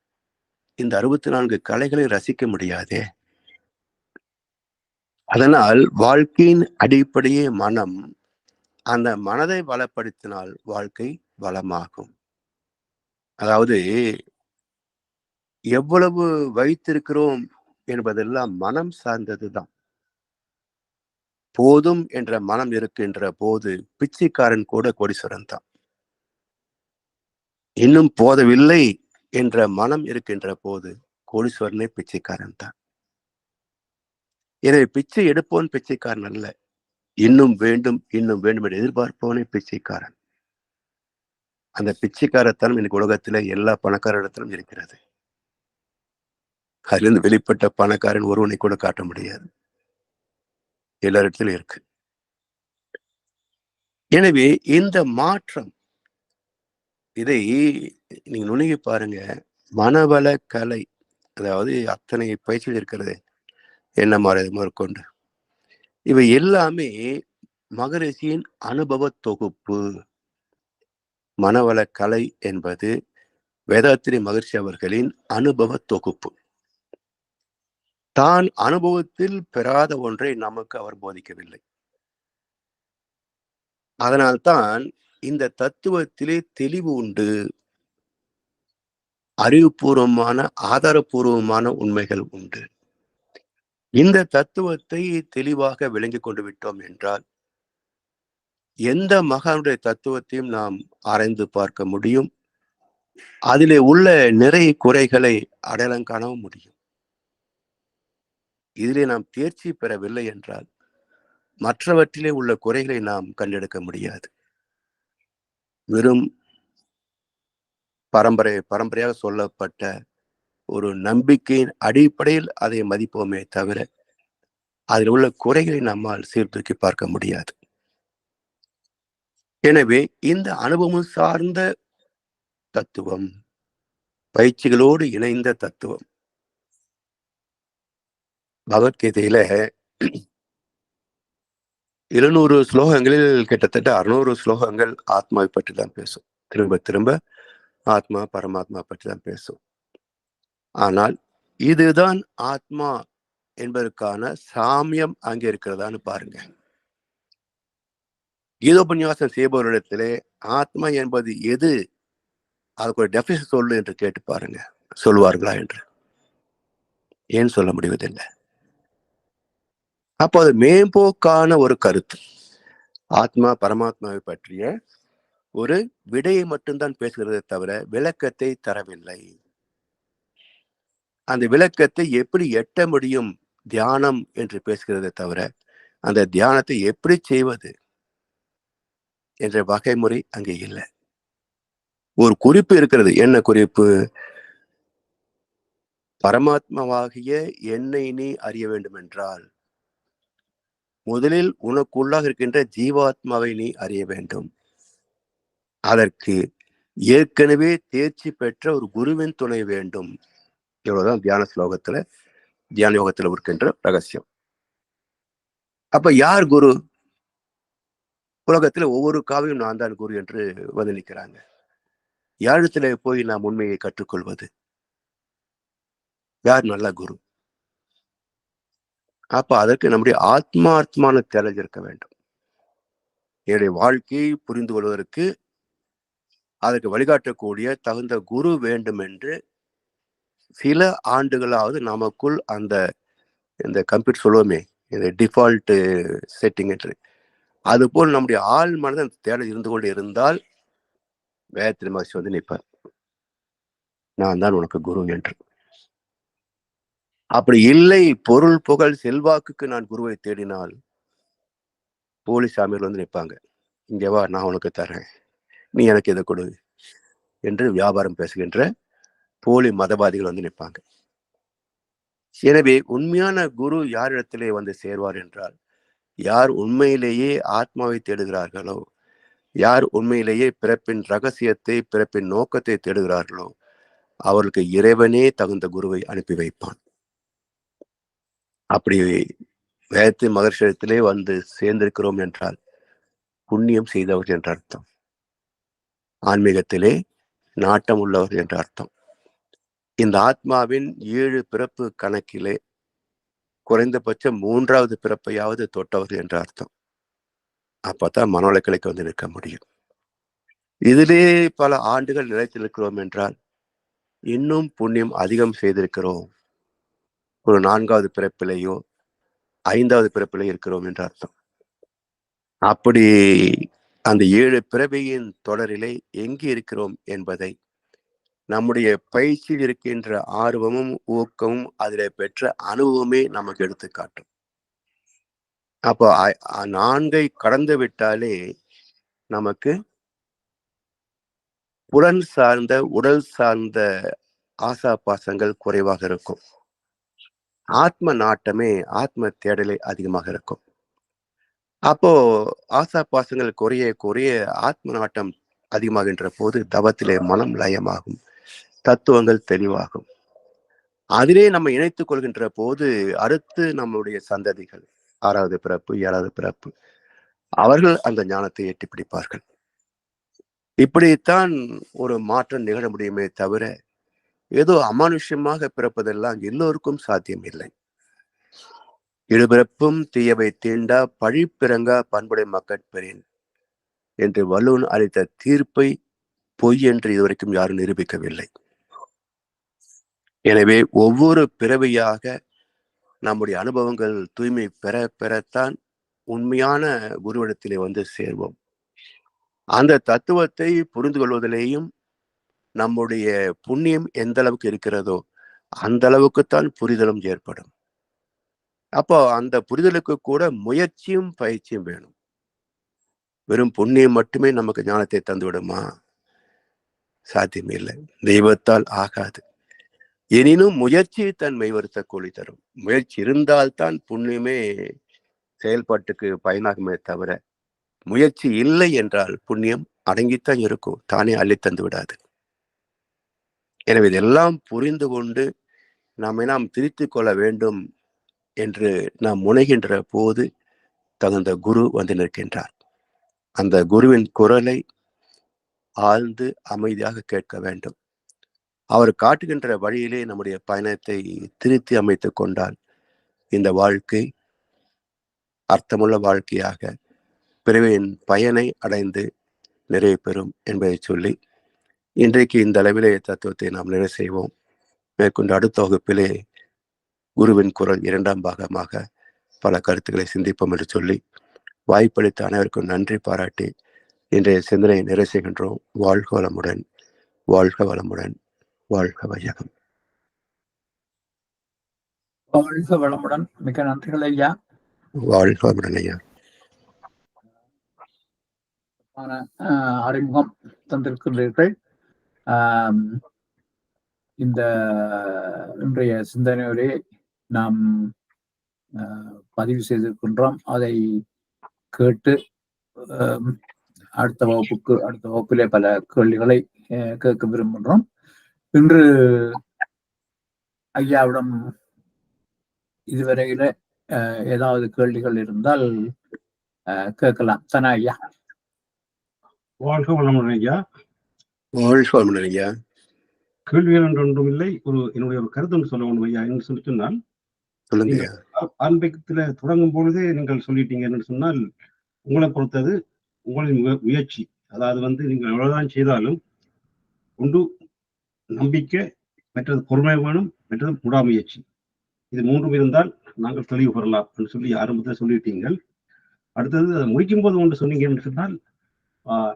இந்த 64 கலைகளை ரசிக்க முடியாதே. அதனால் வாழ்க்கையின் அடிப்படையே மனம். அந்த மனதை வளப்படுத்தினால் வாழ்க்கை வளமாகும். அதாவது எவ்வளவு வைத்திருக்கிறோம் என்பதெல்லாம் மனம் சார்ந்ததுதான். போதும் என்ற மனம் இருக்கின்ற போது பிச்சைக்காரன் கூட கோடீஸ்வரன் தான். இன்னும் போதவில்லை என்ற மனம் இருக்கின்ற போது கோடீஸ்வரனே பிச்சைக்காரன் தான். எனவே பிச்சை எடுப்பவன் பிச்சைக்காரன் அல்ல. இன்னும் வேண்டும் இன்னும் வேண்டும் என்று எதிர்பார்ப்பவனே பிச்சைக்காரன். அந்த பிச்சைக்காரத்தனம் இன்னைக்கு உலகத்துல எல்லா பணக்காரரிடத்திலும் இருக்கிறது. அதிலிருந்து வெளிப்பட்ட பணக்காரன் ஒருவனை கூட காட்ட முடியாது. எல்லாரிடத்திலும் இருக்கு. எனவே இந்த மாற்றம், இதை நீங்க நுணுகி பாருங்க. மனவள கலை, அதாவது அத்தனை பயிற்சிகள் இருக்கிறது, என்ன மாதிரி முதற்கொண்டு இவை எல்லாமே மகரிஷியின் அனுபவ தொகுப்பு. மனவள கலை என்பது வேதாத்திரி மகரிஷி அவர்களின் அனுபவ தொகுப்பு. தான் அனுபவத்தில் பெறாத ஒன்றை நமக்கு அவர் போதிக்கவில்லை. அதனால்தான் இந்த தத்துவத்திலே தெளிவு உண்டு. அறிவுபூர்வமான ஆதாரபூர்வமான உண்மைகள் உண்டு. இந்த தத்துவத்தை தெளிவாக விளங்கிக் கொண்டு விட்டோம் என்றால் எந்த மகானுடைய தத்துவத்தையும் நாம் ஆராய்ந்து பார்க்க முடியும். அதிலே உள்ள நிறை குறைகளை அடையாளம் காணவும் முடியும். இதிலே நாம் தேர்ச்சி பெறவில்லை என்றால் மற்றவற்றிலே உள்ள குறைகளை நாம் கண்டெடுக்க முடியாது. வெறும் பரம்பரையாக சொல்லப்பட்ட ஒரு நம்பிக்கையின் அடிப்படையில் அதை மதிப்போமே தவிர அதில் உள்ள குறைகளை நம்மால் சீர்தூக்கி பார்க்க முடியாது. எனவே இந்த அனுபவம் சார்ந்த தத்துவம், பயிற்சிகளோடு இணைந்த தத்துவம். பகவத்கீதையில 200 ஸ்லோகங்களில் கிட்டத்தட்ட 600 ஸ்லோகங்கள் ஆத்மாவை பற்றி தான் பேசும். திரும்ப திரும்ப ஆத்மா பரமாத்மா பற்றி தான் பேசும். ஆனால் இதுதான் ஆத்மா என்பதற்கான சாமியம் அங்கே இருக்கிறதான்னு பாருங்க. கீதோபன்யாசம் செய்பவரிடத்திலே ஆத்மா என்பது எது, அதுக்கு ஒரு டெஃபினிஷன் சொல்லு என்று கேட்டு பாருங்க, சொல்வார்களா என்று. ஏன் சொல்ல முடிவதில்லை? அப்போ அது மேம்போக்கான ஒரு கருத்து. ஆத்மா பரமாத்மாவை பற்றிய ஒரு விடையை மட்டும்தான் பேசுகிறதே தவிர விளக்கத்தை தரவில்லை. அந்த விளக்கத்தை எப்படி எட்ட முடியும் தியானம் என்று பேசுகிறதே தவிர அந்த தியானத்தை எப்படி செய்வது என்ற வகைமுறை அங்கே இல்லை. ஒரு குறிப்பு இருக்கிறது. என்ன குறிப்பு? பரமாத்மாவாகிய என்னை நீ அறிய வேண்டும் என்றால் முதலில் உனக்குள்ளாக இருக்கின்ற ஜீவாத்மாவை நீ அறிய வேண்டும். அதற்கு ஏற்கனவே தேர்ச்சி பெற்ற ஒரு குருவின் துணை வேண்டும். இவ்வளவுதான் தியான ஸ்லோகத்துல, தியான யோகத்துல இருக்கின்ற ரகசியம். அப்ப யார் குரு? உலகத்துல ஒவ்வொரு காவியும் நான் தான் குரு என்று வந்து நிற்கிறாங்க. யாரிடத்துல போய் நாம் உண்மையை கற்றுக்கொள்வது? யார் நல்ல குரு? அப்ப அதற்கு நம்முடைய ஆத்மார்த்தமான தேடல் இருக்க வேண்டும். என்னுடைய வாழ்க்கையை புரிந்து கொள்வதற்கு அதற்கு வழிகாட்டக்கூடிய தகுந்த குரு வேண்டும் என்று சில ஆண்டுகளாவது நமக்குள் அந்த இந்த கம்ப்யூட்டர் சொல்லுவோமே, இந்த டிஃபால்ட் செட்டிங் என்று, அதுபோல் நம்முடைய ஆள் மனதை அந்த தேடல் இருந்து கொண்டு இருந்தால் வேதத்திரி மகர்ஷி வந்து நிற்பார், நான் தான் உனக்கு குரு என்று. அப்படி இல்லை, பொருள் புகழ் செல்வாக்குக்கு நான் குருவை தேடினால் போலி சாமியார் வந்து நிற்பாங்க. இங்க வா, நான் உனக்கு தரேன், நீ எனக்கு இதை கொடு என்று வியாபாரம் பேசுகின்ற போலி மதவாதிகள் வந்து நிற்பாங்க. எனவே உண்மையான குரு யாரிடத்திலே வந்து சேர்வார் என்றால், யார் உண்மையிலேயே ஆத்மாவை தேடுகிறார்களோ, யார் உண்மையிலேயே பிறப்பின் ரகசியத்தை, பிறப்பின் நோக்கத்தை தேடுகிறார்களோ, அவர்களுக்கு இறைவனே தகுந்த குருவை அனுப்பி வைப்பான். அப்படி வேதத்தை மகர்ஷிடத்திலே வந்து சேர்ந்திருக்கிறோம் என்றால் புண்ணியம் செய்தவர்கள் என்ற அர்த்தம். ஆன்மீகத்திலே நாட்டம் உள்ளவர்கள் என்ற அர்த்தம். இந்த ஆத்மாவின் 7 பிறப்பு கணக்கிலே குறைந்தபட்சம் 3வது பிறப்பையாவது தொட்டவர்கள் என்ற அர்த்தம். அப்பதான் மனோலக்கிளைக்கு வந்து நிற்க முடியும். இதிலே பல ஆண்டுகள் நிலைத்திருக்கிறோம் என்றால் இன்னும் புண்ணியம் அதிகம் செய்திருக்கிறோம், ஒரு 4வது பிறப்பிலேயோ 5வது பிறப்பிலேயோ இருக்கிறோம் என்ற அர்த்தம். அப்படி அந்த 7 பிறவியின் தொடரிலே எங்கே இருக்கிறோம் என்பதை நம்முடைய பயிற்சியில் இருக்கின்ற ஆர்வமும் ஊக்கமும் அதிலே பெற்ற அனுபவமே நமக்கு எடுத்துக்காட்டும். அப்போ 4ஐ கடந்து விட்டாலே நமக்கு புலன் சார்ந்த, உடல் சார்ந்த ஆசா பாசங்கள் குறைவாக இருக்கும். ஆத்ம நாட்டமே, ஆத்ம தேடலே அதிகமாக இருக்கும். அப்போ ஆசா பாசங்கள் குறைய குறைய ஆத்ம நாட்டம் அதிகமாகின்ற போது தவத்திலே மனம் லயமாகும், தத்துவங்கள் தெளிவாகும். அதிலே நம்ம இணைத்துக் கொள்கின்ற போது அடுத்து நம்முடைய சந்ததிகள் 6வது பிறப்பு, 7வது பிறப்பு, அவர்கள் அந்த ஞானத்தை எட்டி பிடிப்பார்கள். இப்படித்தான் ஒரு மாற்றம் நிகழ முடியுமே தவிர ஏதோ அமானுஷ்யமாக பிறப்பதெல்லாம் எல்லோருக்கும் சாத்தியம் இல்லை. இருபிறப்பும் தீயவை தீண்டா பழிப்பிறங்கா பண்புடை மக்கட்பெறேன் என்று வள்ளுவன் அளித்த தீர்ப்பை பொய் என்று இதுவரைக்கும் யாரும் நிரூபிக்கவில்லை. எனவே ஒவ்வொரு பிறவியாக நம்முடைய அனுபவங்கள் தூய்மை பெற பெறத்தான் உண்மையான குருவிடத்திலே வந்து சேர்வோம். அந்த தத்துவத்தை புரிந்து கொள்வதிலேயும் நம்முடைய புண்ணியம் எந்த அளவுக்கு இருக்கிறதோ அந்த அளவுக்குத்தான் புரிதலும் ஏற்படும். அப்போ அந்த புரிதலுக்கு கூட முயற்சியும் பயிற்சியும் வேணும். வெறும் புண்ணியம் மட்டுமே நமக்கு ஞானத்தை தந்துவிடுமா? சாத்தியமே இல்லை. தெய்வத்தால் ஆகாது. எனினும் முயற்சி தன் மெய்வருத்த கூலி தரும். முயற்சி இருந்தால்தான் புண்ணியமே செயல்பாட்டுக்கு பயனாகுமே தவிர, முயற்சி இல்லை என்றால் புண்ணியம் அடங்கித்தான் இருக்கும், தானே அள்ளி தந்து விடாது. எனவே இதெல்லாம் புரிந்து கொண்டு நாம் திருத்திக் கொள்ள வேண்டும் என்று நாம் முனைகின்ற போது தகுந்த குரு வந்து நிற்கின்றார். அந்த குருவின் குரலை ஆழ்ந்து அமைதியாக கேட்க வேண்டும். அவர் காட்டுகின்ற வழியிலே நம்முடைய பயணத்தை திருத்தி அமைத்துக் கொண்டால் இந்த வாழ்க்கை அர்த்தமுள்ள வாழ்க்கையாக பிறவியின் பயனை அடைந்து நிறைவு பெறும் என்பதை சொல்லி இன்றைக்கு இந்த அளவிலே தத்துவத்தை நாம் நிறைவு செய்வோம். மேற்கொண்டு அடுத்த வகுப்பிலே குருவின் குரல் 2ஆம் பாகமாக பல கருத்துக்களை சிந்திப்போம் என்று சொல்லி வாய்ப்பளித்த அனைவருக்கும் நன்றி பாராட்டி இன்றைய சிந்தனையை நிறைவு செய்கின்றோம். வாழ்க வளமுடன், வாழ்க வளமுடன், வாழ்க வையகம். வாழ்க வளமுடன். மிக நன்றிகள் ஐயா. வாழ்க வளமுடன் ஐயா. அறிமுகம் தந்திருக்கின்றீர்கள். இந்த இன்றைய சிந்தனையோடு நாம் பதிவு செய்திருக்கின்றோம். அதை கேட்டு அடுத்த வகுப்பிலே பல கேள்விகளை கேட்க விரும்புகின்றோம். இன்று ஐயாவிடம் இதுவரையில ஏதாவது கேள்விகள் இருந்தால் கேட்கலாம். தானே ஐயா? வாழ்க வளமுடன் ஐயா. வாழ்க வளமுடன் ஐயா. கேள்விகள் என்று ஒன்றும் இல்லை. என்னுடைய ஒரு கருத்து ஒன்று சொல்ல வேண்டும் ஐயா. என்று சொல்லி சொன்னால், ஆன்மீகத்துல தொடங்கும் பொழுதே நீங்கள் சொல்லிட்டீங்க என்று சொன்னால், உங்களை பொறுத்தது உங்களின் முயற்சி. அதாவது நீங்கள் எவ்வளவுதான் செய்தாலும் ஒன்று நம்பிக்கை, மற்றது பொறுமை வேணும், மற்றது முடாமுயற்சி. இது 3 இருந்தால் நாங்கள் தெளிவு பெறலாம் என்று சொல்லி ஆரம்பத்தில் சொல்லிட்டீங்கள். அடுத்தது அதை முடிக்கும் போது ஒன்று சொன்னீங்க என்று சொன்னால்,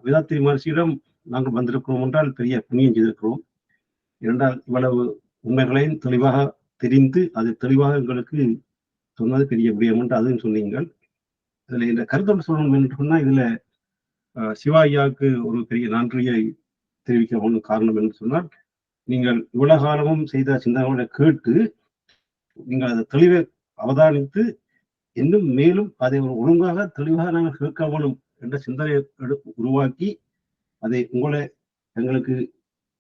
வேதாத்திரி மகர்ஷியிடம் நாங்கள் வந்திருக்கிறோம் என்றால் பெரிய புண்ணியம் செய்திருக்கிறோம். இரண்டால் இவ்வளவு உண்மைகளையும் தெளிவாக தெரிந்து அது தெளிவாக எங்களுக்கு சொன்னது பெரிய விடயம் என்று அதுவும் சொன்னீங்கள். இதுல இந்த கருத்தோடு சொல்லணும் என்று சொன்னா இதுல சிவாய்யாவுக்கு ஒரு பெரிய நன்றியை தெரிவிக்க ஒன்றும் காரணம் என்று சொன்னால், நீங்கள் இவ்வளவு காலமும் செய்த சிந்தனைகளை கேட்டு நீங்கள் அதை தெளிவை அவதானித்து இன்னும் மேலும் அதை ஒரு ஒழுங்காக தெளிவாக நாங்கள் கேட்க வேணும் என்ற சிந்தனையை உருவாக்கி அதை உங்களை எங்களுக்கு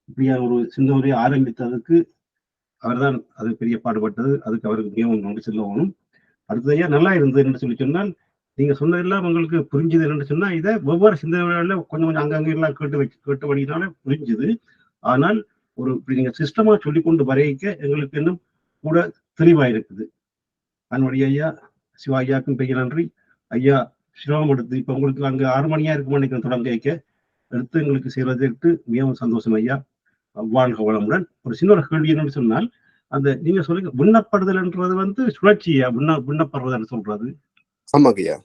இப்படியான ஒரு சிந்தனையை ஆரம்பித்ததுக்கு அவர்தான் அது பெரிய பாடுபட்டது. அதுக்கு அவருக்கு மிகவும் நன்றி செல்லணும். அடுத்ததையா நல்லா இருந்தது என்று சொல்லி சொன்னால், நீங்க சொன்னதெல்லாம் உங்களுக்கு புரிஞ்சுது என்று சொன்னா, இதை வெவ்வேறு சிந்தனைகள்ல கொஞ்சம் கொஞ்சம் அங்கங்க எல்லாம் கேட்டபடினால புரிஞ்சுது. ஆனால் ஒரு இப்படி நீங்க சிஸ்டமா சொல்லிக்கொண்டு வரைக்க எங்களுக்கு இன்னும் கூட தெளிவா இருக்குது. அதனுடைய ஐயா சிவா ஐயாக்கும் பெரிய நன்றி. ஐயா சிரமம் எடுத்து இப்ப உங்களுக்கு அங்க 6 மணியா இருக்கும் நினைக்கிறேன் தொடங்க கேட்க எடுத்து எங்களுக்கு செய்வதற்கு மிகவும் சந்தோஷம் ஐயா. வாழ்க வளமுடன். ஒரு சின்ன ஒரு கேள்வி என்னன்னு சொன்னால், அந்த நீங்க சொல்லுங்க விண்ணப்படுதல்ன்றது சுழற்சியா விண்ணப்படுறதுன்னு சொல்றது? ஆமாங்கய்யா.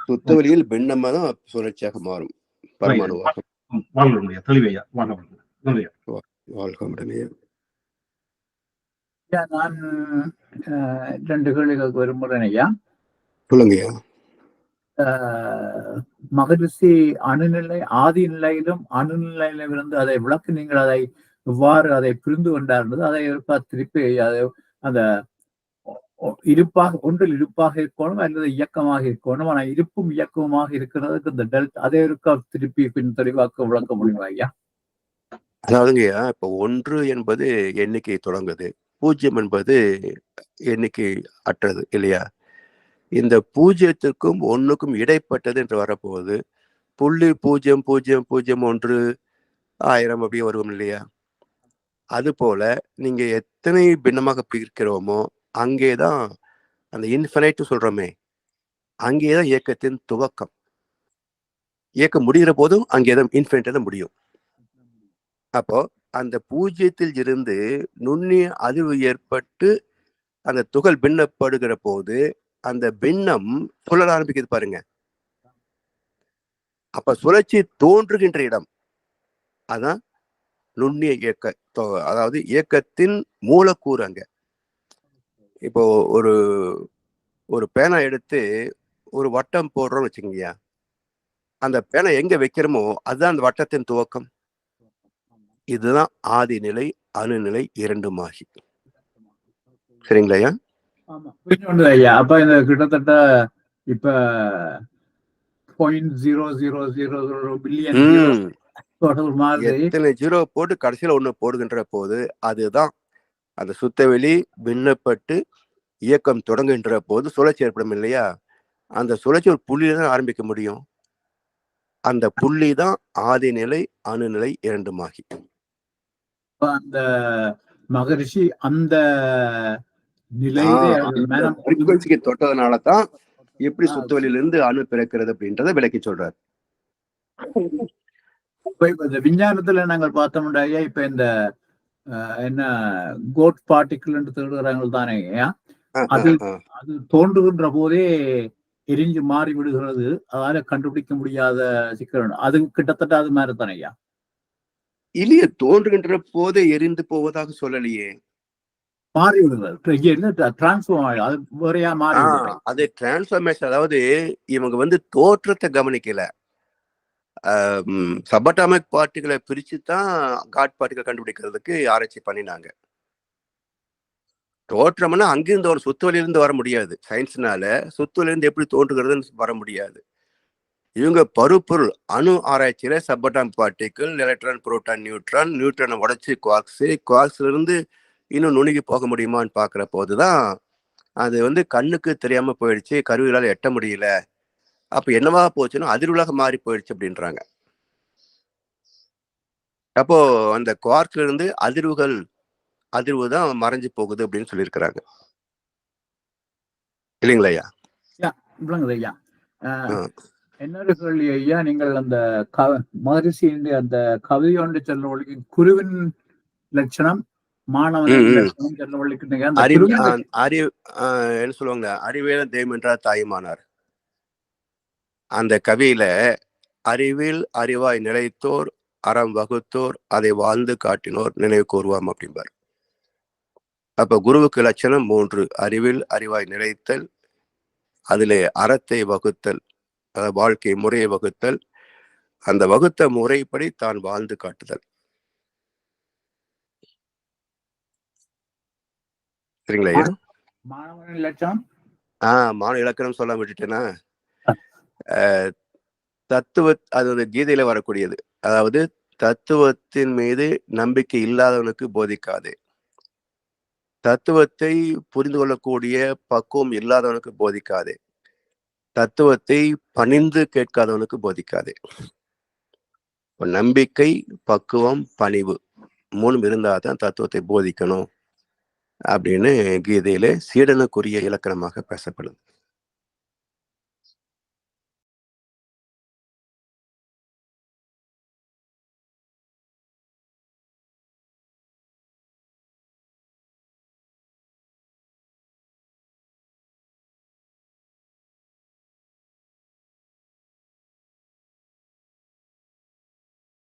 சுத்தவெளியில் பின்னமா தான் சுழற்சியாக மாறும் பரமாணுவாக. வாழ்க தெளிவையா. வாழ்க நன்றியா. வாழ்க வளமுடன். நான் 2 கேள்விகளுக்கு விரும்புகிறேன் ஐயா. சொல்லுங்கய்யா. மகரிஷி அணுநிலை ஆதி நிலையிலும் அணுநிலையிலும் இருந்து அதை விளக்கு நீங்கள் அதை எவ்வாறு அதை புரிந்து கொண்டார்ந்தது அதை திருப்பி அதை அந்த இருப்பாக ஒன்றில் இருப்பாக இருக்கணும் அல்லது இயக்கமாக இருக்கணும். ஆனா இருப்பும் இயக்கமாக இருக்கிறதுக்கு இந்த டெல்டா அதை இருக்க திருப்பி பின் தெளிவாக்க விளக்க முடியும் ஐயா? அதாவதுங்கய்யா, இப்ப 1 என்பது எண்ணிக்கை தொடங்குது, 0 என்பது எண்ணிக்கை அற்றது இல்லையா? இந்த 0க்கும் 1க்கும் இடைப்பட்டது என்று வரப்போகுது 0.0001 1000 அப்படியே வருவோம் இல்லையா? அது போல நீங்க எத்தனை பின்னமாக பிரிக்கிறோமோ அங்கேதான் அந்த இன்ஃபினைட் சொல்றோமே, அங்கேதான் இயக்கத்தின் துவக்கம். இயக்கம் முடிகிற போதும் அங்கேதான் இன்ஃபினைட் முடியும். அப்போ அந்த 0த்தில் இருந்து நுண்ணிய அதிர்வு ஏற்பட்டு அந்த துகள் பின்னப்படுகிற போது அந்த பின்னம் சுழல ஆரம்பிக்குது பாருங்க. அப்ப சுழற்சி தோன்றுகின்ற இடம் அதான் நுண்ணிய இயக்க, அதாவது இயக்கத்தின் மூலக்கூறு. அங்க இப்போ ஒரு பேனா எடுத்து ஒரு வட்டம் போடுறோம்னு வச்சுக்கோங்கய்யா, அந்த பேனா எங்க வைக்கிறோமோ அதுதான் அந்த வட்டத்தின் துவக்கம். இதுதான் ஆதி நிலை அணுநிலை இரண்டுமாகி. சரிங்களா ஐயா? ஐயா, அப்ப இந்த கிட்டத்தட்ட இப்ப 0.0000 பில்லியன் எத்தனை ஜீரோ போட்டு கடைசியில 1 போடுகின்ற போது அதுதான் அந்த சுத்தவெளி பின்னப்பட்டு இயக்கம் தொடங்குகின்ற போது சுழற்சி ஏற்படும் இல்லையா? அந்த சுழற்சி ஒரு புள்ளியில தான் ஆரம்பிக்க முடியும். அந்த புள்ளி தான் ஆதி நிலை அணுநிலை இரண்டுமாகி. அந்த மகரிஷி அந்த நிலைக்கு தொட்டதுனாலதான் எப்படி சுத்தவெளியிலிருந்து அணு பிறக்கிறது அப்படின்றத விளக்கி சொல்றாரு. இந்த விஞ்ஞானத்துல நாங்கள் பார்த்தோம்னா இப்ப இந்த என்ன கோட் பார்ட்டிகிள் என்று தேடுகிறாங்க தானே, அது தோன்றுகின்ற போதே எரிஞ்சு மாறி விடுகிறது. அதால கண்டுபிடிக்க முடியாத சிக்கல். அது கிட்டத்தட்ட அது மாதிரி தானே ஐயா? இல்லையே, தோன்றுகின்ற போதே எரிந்து போவதாக சொல்லலையே. மாறி விடுகிறது, டிரான்ஸ்ஃபார்ம் ஆகும். அது வேறையா மாறி அது டிரான்ஸ்ஃபார்மேஷன். அதாவது இவங்க தோற்றத்தை கவனிக்கல, சபட்டாமிக் பார்ட்டிகளை பிரிச்சு தான் காட் பார்ட்டிகள் கண்டுபிடிக்கிறதுக்கு ஆராய்ச்சி பண்ணினாங்க. தோற்றம்னா அங்கிருந்து ஒரு சுத்துவெளியிலிருந்து வர முடியாது. சயின்ஸ்னால சுத்துவெளியிலிருந்து எப்படி தோன்றுகிறதுன்னு வர முடியாது. இவங்க பருப்பொருள் அணு ஆராய்ச்சியில சப்பட்டாமிக் பார்ட்டிகள், எலக்ட்ரான், புரோட்டான், நியூட்ரானை உடைச்சு குவார்க்ஸ்ல இருந்து இன்னும் நுணுகி போக முடியுமான்னு பாக்குற போதுதான் அது கண்ணுக்கு தெரியாம போயிடுச்சு, கருவிகளால் எட்ட முடியல. அப்ப என்னவா போச்சுன்னா அதிர்வுலாக மாறி போயிடுச்சு அப்படின்றாங்க. அப்போ அந்த குவார்க்ஸ்ல இருந்து அதிர்வு தான் மறைஞ்சு போகுது அப்படின்னு சொல்லியிருக்கிறாங்க. இல்லைங்களா ஐயா? ஐயா, என்னோட கேள்வி ஐயா, நீங்கள் அந்த மகரிஷியின் அந்த கவி ஒன்று செல்ல ஒழிக்கு குருவின் லட்சணம் மாணவன் லட்சணம் செல்ல ஒழிக்கு என்ன சொல்லுவாங்க, அறிவியல் தெய்வம் என்றார் தாயுமானார். அந்த கவியில அறிவில் அறிவாய் நிலைத்தோர் அறம் வகுத்தோர் அதை வாழ்ந்து காட்டினோர் நினைவு கூறுவாம் அப்படிம்பார். அப்ப குருவுக்கு லட்சணம் 3: அறிவில் அறிவாய் நிலைத்தல், அதிலே அறத்தை வகுத்தல், வாழ்க்கை முறையை வகுத்தல், அந்த வகுத்த முறைப்படி தான் வாழ்ந்து காட்டுதல். சரிங்களா ஐயா? மாணவனின் லட்சணம் மாணவ இலக்கணம் சொல்ல விட்டுட்டேன்னா, அது கீதையில வரக்கூடியது. அதாவது தத்துவத்தின் மீது நம்பிக்கை இல்லாதவனுக்கு போதிக்காது, தத்துவத்தை புரிந்து கொள்ளக்கூடிய பக்குவம் இல்லாதவனுக்கு போதிக்காது, தத்துவத்தை பணிந்து கேட்காதவனுக்கு போதிக்காது. நம்பிக்கை, பக்குவம், பணிவு 3 இருந்தாதான் தத்துவத்தை போதிக்கணும் அப்படின்னு கீதையில சீடனுக்குரிய இலக்கணமாக பேசப்படுது.